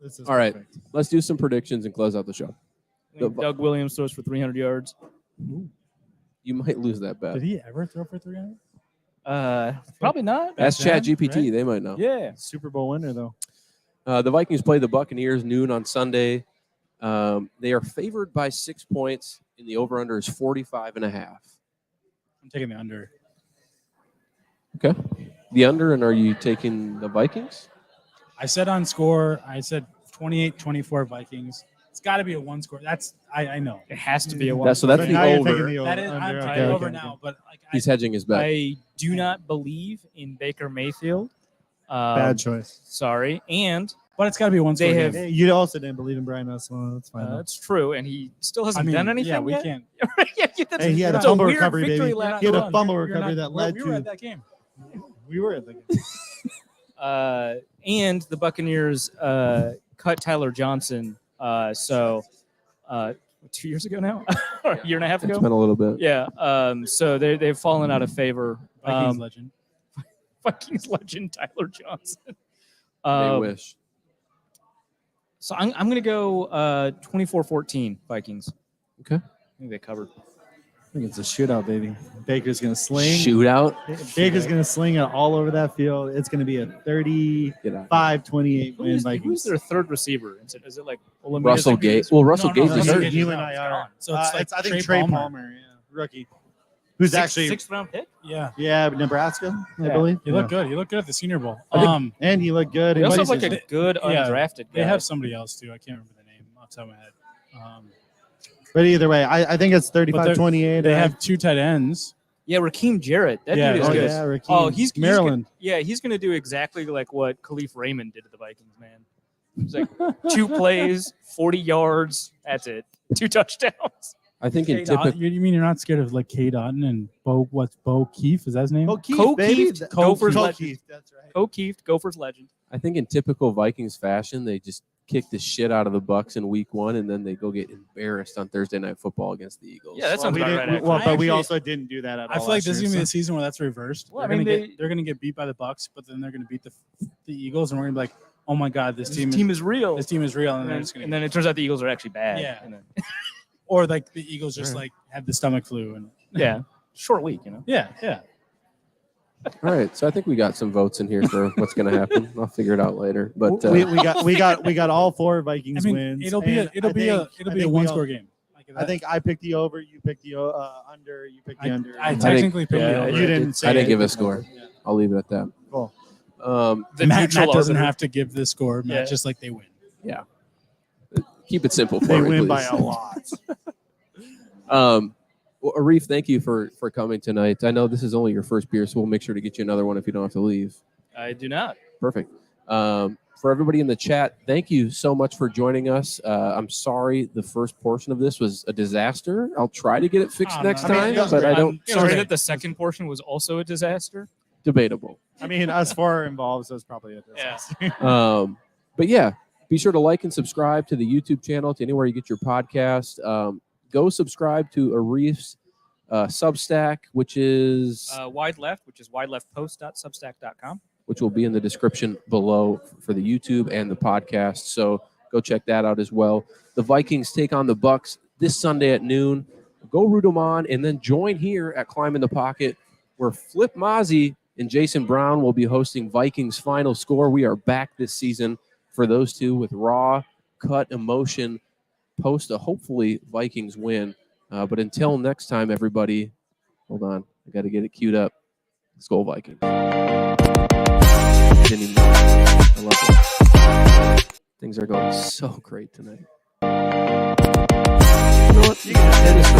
[SPEAKER 4] This is
[SPEAKER 2] All right.
[SPEAKER 4] perfect.
[SPEAKER 2] Let's do some predictions and close out the show.
[SPEAKER 1] Doug Williams throws for 300 yards.
[SPEAKER 2] You might lose that bet.
[SPEAKER 3] Did he ever throw for 300?
[SPEAKER 1] Probably not.
[SPEAKER 2] Ask
[SPEAKER 3] then,
[SPEAKER 2] ChatGPT.
[SPEAKER 3] right?
[SPEAKER 2] They might know.
[SPEAKER 1] Yeah.
[SPEAKER 4] Super Bowl winner, though.
[SPEAKER 2] The Vikings play the Buccaneers noon on Sunday. They are favored by 6 points, and the over-under is 45.5.
[SPEAKER 3] I'm taking the under.
[SPEAKER 2] Okay. The under, and are you taking the Vikings?
[SPEAKER 3] I said on score, I said 28-24 Vikings. It's got to be a one score. That's I know.
[SPEAKER 1] It has to be a one.
[SPEAKER 2] That's the
[SPEAKER 4] Now you're
[SPEAKER 2] over.
[SPEAKER 4] taking the
[SPEAKER 3] That is, I'm
[SPEAKER 4] under.
[SPEAKER 3] taking
[SPEAKER 4] Okay,
[SPEAKER 3] over
[SPEAKER 4] okay.
[SPEAKER 3] now, but like
[SPEAKER 2] He's hedging his bet.
[SPEAKER 1] I do not believe in Baker Mayfield.
[SPEAKER 4] Bad choice.
[SPEAKER 1] Sorry. And
[SPEAKER 3] but it's got to be a one score.
[SPEAKER 1] They have-
[SPEAKER 3] game.
[SPEAKER 4] Hey, you also didn't believe in Brian Oswald. That's fine. though.
[SPEAKER 1] that's true. And he still
[SPEAKER 3] I
[SPEAKER 1] hasn't
[SPEAKER 3] mean,
[SPEAKER 1] done anything
[SPEAKER 3] yeah, we
[SPEAKER 1] yet.
[SPEAKER 3] can't.
[SPEAKER 1] Yeah, that's,
[SPEAKER 4] Hey, he had a
[SPEAKER 1] that's
[SPEAKER 4] fumble
[SPEAKER 1] weird
[SPEAKER 4] recovery,
[SPEAKER 1] victory
[SPEAKER 4] baby.
[SPEAKER 1] lap
[SPEAKER 4] He had
[SPEAKER 1] to
[SPEAKER 4] a
[SPEAKER 1] run.
[SPEAKER 4] fumble
[SPEAKER 3] You're
[SPEAKER 4] recovery
[SPEAKER 3] not-
[SPEAKER 4] that led
[SPEAKER 3] we were at
[SPEAKER 4] to.
[SPEAKER 3] that game.
[SPEAKER 4] We were at the game.
[SPEAKER 1] And the Buccaneers cut Tyler Johnson. 2 years ago now, or a year and a half
[SPEAKER 2] It's
[SPEAKER 1] ago.
[SPEAKER 2] been a little bit.
[SPEAKER 1] Yeah. So they've fallen out of favor.
[SPEAKER 3] Vikings legend.
[SPEAKER 1] Vikings legend Tyler Johnson.
[SPEAKER 2] They wish.
[SPEAKER 1] So I'm going to go 24-14 Vikings.
[SPEAKER 2] Okay.
[SPEAKER 1] I think they covered.
[SPEAKER 4] I think it's a shootout, baby. Baker's going to sling.
[SPEAKER 2] Shootout.
[SPEAKER 4] Baker's going to sling it all over that field. It's going to be a 35-28
[SPEAKER 2] Get out.
[SPEAKER 4] win
[SPEAKER 1] Who's
[SPEAKER 4] Vikings.
[SPEAKER 1] their third receiver? Is it like Olamide
[SPEAKER 2] Russell
[SPEAKER 1] Zacchaeus?
[SPEAKER 2] Gage. Well, Russell
[SPEAKER 3] No,
[SPEAKER 2] Gage
[SPEAKER 3] no,
[SPEAKER 2] is
[SPEAKER 3] no,
[SPEAKER 2] hurt.
[SPEAKER 3] no,
[SPEAKER 4] You
[SPEAKER 3] no,
[SPEAKER 4] and I
[SPEAKER 3] it's
[SPEAKER 4] are.
[SPEAKER 3] gone. So it's like
[SPEAKER 4] I think
[SPEAKER 3] Trey
[SPEAKER 4] Trey
[SPEAKER 3] Palmer.
[SPEAKER 4] Palmer, rookie. Who's actually,
[SPEAKER 1] sixth round pick?
[SPEAKER 3] Yeah.
[SPEAKER 4] yeah, Nebraska, I
[SPEAKER 1] Yeah.
[SPEAKER 4] believe.
[SPEAKER 3] He looked good. He looked good at the Senior Bowl.
[SPEAKER 4] And he looked good.
[SPEAKER 1] They
[SPEAKER 4] in
[SPEAKER 1] also have like
[SPEAKER 4] preseason.
[SPEAKER 1] a good
[SPEAKER 3] Yeah.
[SPEAKER 1] undrafted guy.
[SPEAKER 3] They have somebody else too. I can't remember the name off the top of my head.
[SPEAKER 4] But either way, I think it's 35-28.
[SPEAKER 3] They have two tight ends.
[SPEAKER 1] Yeah, Raheem Jarrett. That
[SPEAKER 3] Yeah.
[SPEAKER 1] dude is
[SPEAKER 4] Oh,
[SPEAKER 1] good.
[SPEAKER 4] yeah, Raheem.
[SPEAKER 1] Oh, he's
[SPEAKER 4] Maryland.
[SPEAKER 1] he's going to do exactly like what Khalif Raymond did to the Vikings, man. It's like 2 plays, 40 yards. That's it. 2 touchdowns.
[SPEAKER 2] I think in
[SPEAKER 3] Cade
[SPEAKER 2] typical.
[SPEAKER 3] Otten- you mean you're not scared of like Cade Otten and Bo Keefe? Is that his name?
[SPEAKER 1] O'Keefe, baby. Gophers legend.
[SPEAKER 4] O'Keefe, that's right.
[SPEAKER 1] O'Keefe, Gophers legend.
[SPEAKER 2] I think in typical Vikings fashion, they just kick the shit out of the Bucs in Week 1, and then they go get embarrassed on Thursday Night Football against the Eagles.
[SPEAKER 1] Yeah, that sounds
[SPEAKER 4] we
[SPEAKER 1] about
[SPEAKER 4] didn't-
[SPEAKER 1] right. actually.
[SPEAKER 4] well, but we
[SPEAKER 3] Actually-
[SPEAKER 4] also didn't do that at all.
[SPEAKER 3] I feel like
[SPEAKER 4] last
[SPEAKER 3] this is
[SPEAKER 4] year,
[SPEAKER 3] gonna be
[SPEAKER 4] so-
[SPEAKER 3] the season where that's reversed.
[SPEAKER 1] Well, I
[SPEAKER 3] they're
[SPEAKER 1] mean,
[SPEAKER 3] gonna get beat by the Bucs, but then they're gonna beat the Eagles, and we're gonna be like, oh my god, this team
[SPEAKER 1] is real.
[SPEAKER 3] this team is real, and,
[SPEAKER 1] And
[SPEAKER 3] they're
[SPEAKER 1] then,
[SPEAKER 3] just gonna
[SPEAKER 1] and then it turns out the Eagles are actually bad.
[SPEAKER 3] Yeah.
[SPEAKER 1] And then,
[SPEAKER 3] or like the Eagles just like have the stomach flu and
[SPEAKER 1] yeah. Short week, you know.
[SPEAKER 3] yeah.
[SPEAKER 2] All right, so I think we got some votes in here for what's going to happen. I'll figure it out later. But
[SPEAKER 4] we got all 4 Vikings
[SPEAKER 3] I mean,
[SPEAKER 4] wins.
[SPEAKER 3] it'll be
[SPEAKER 4] and
[SPEAKER 3] a one score game. Like
[SPEAKER 4] I think I picked the over, you picked the under, you picked the under.
[SPEAKER 3] I technically picked
[SPEAKER 1] yeah,
[SPEAKER 3] the over.
[SPEAKER 4] you didn't say
[SPEAKER 2] I didn't
[SPEAKER 4] it.
[SPEAKER 2] give a score. I'll leave it at that.
[SPEAKER 4] Cool.
[SPEAKER 1] The
[SPEAKER 3] Matt
[SPEAKER 1] neutral
[SPEAKER 3] doesn't
[SPEAKER 1] arbiter.
[SPEAKER 3] have to give the score. Matt
[SPEAKER 1] Yeah.
[SPEAKER 3] just like they win.
[SPEAKER 2] Keep it simple for
[SPEAKER 4] They
[SPEAKER 2] me,
[SPEAKER 4] win
[SPEAKER 2] please.
[SPEAKER 4] by a lot.
[SPEAKER 2] Well, Arif, thank you for coming tonight. I know this is only your first beer, so we'll make sure to get you another one if you don't have to leave.
[SPEAKER 1] I do not.
[SPEAKER 2] Perfect. For everybody in the chat, thank you so much for joining us. I'm sorry the first portion of this was a disaster. I'll try to get it fixed
[SPEAKER 3] Oh,
[SPEAKER 2] next
[SPEAKER 3] no. I
[SPEAKER 2] time,
[SPEAKER 3] mean,
[SPEAKER 2] but I don't.
[SPEAKER 1] I'm sorry
[SPEAKER 3] okay.
[SPEAKER 1] that the second portion was also a disaster.
[SPEAKER 2] Debatable.
[SPEAKER 4] I mean, us 4 involved, so it's probably a disaster.
[SPEAKER 2] But yeah, be sure to like and subscribe to the YouTube channel, to anywhere you get your podcast. Go subscribe to Arif's Substack, which is
[SPEAKER 1] Wide Left, which is wideleftpost.substack.com.
[SPEAKER 2] which will be in the description below for the YouTube and the podcast. So go check that out as well. The Vikings take on the Bucs this Sunday at noon. Go root them on, and then join here at Climb in the Pocket, where Flip Mozzie and Jason Brown will be hosting Vikings Final Score. We are back this season for those two with raw, cut emotion, post a hopefully Vikings win. But until next time, everybody, hold on. I got to get it queued up. Let's go Vikings. Didn't even- I love it. Things are going so great tonight. You know what? You can end this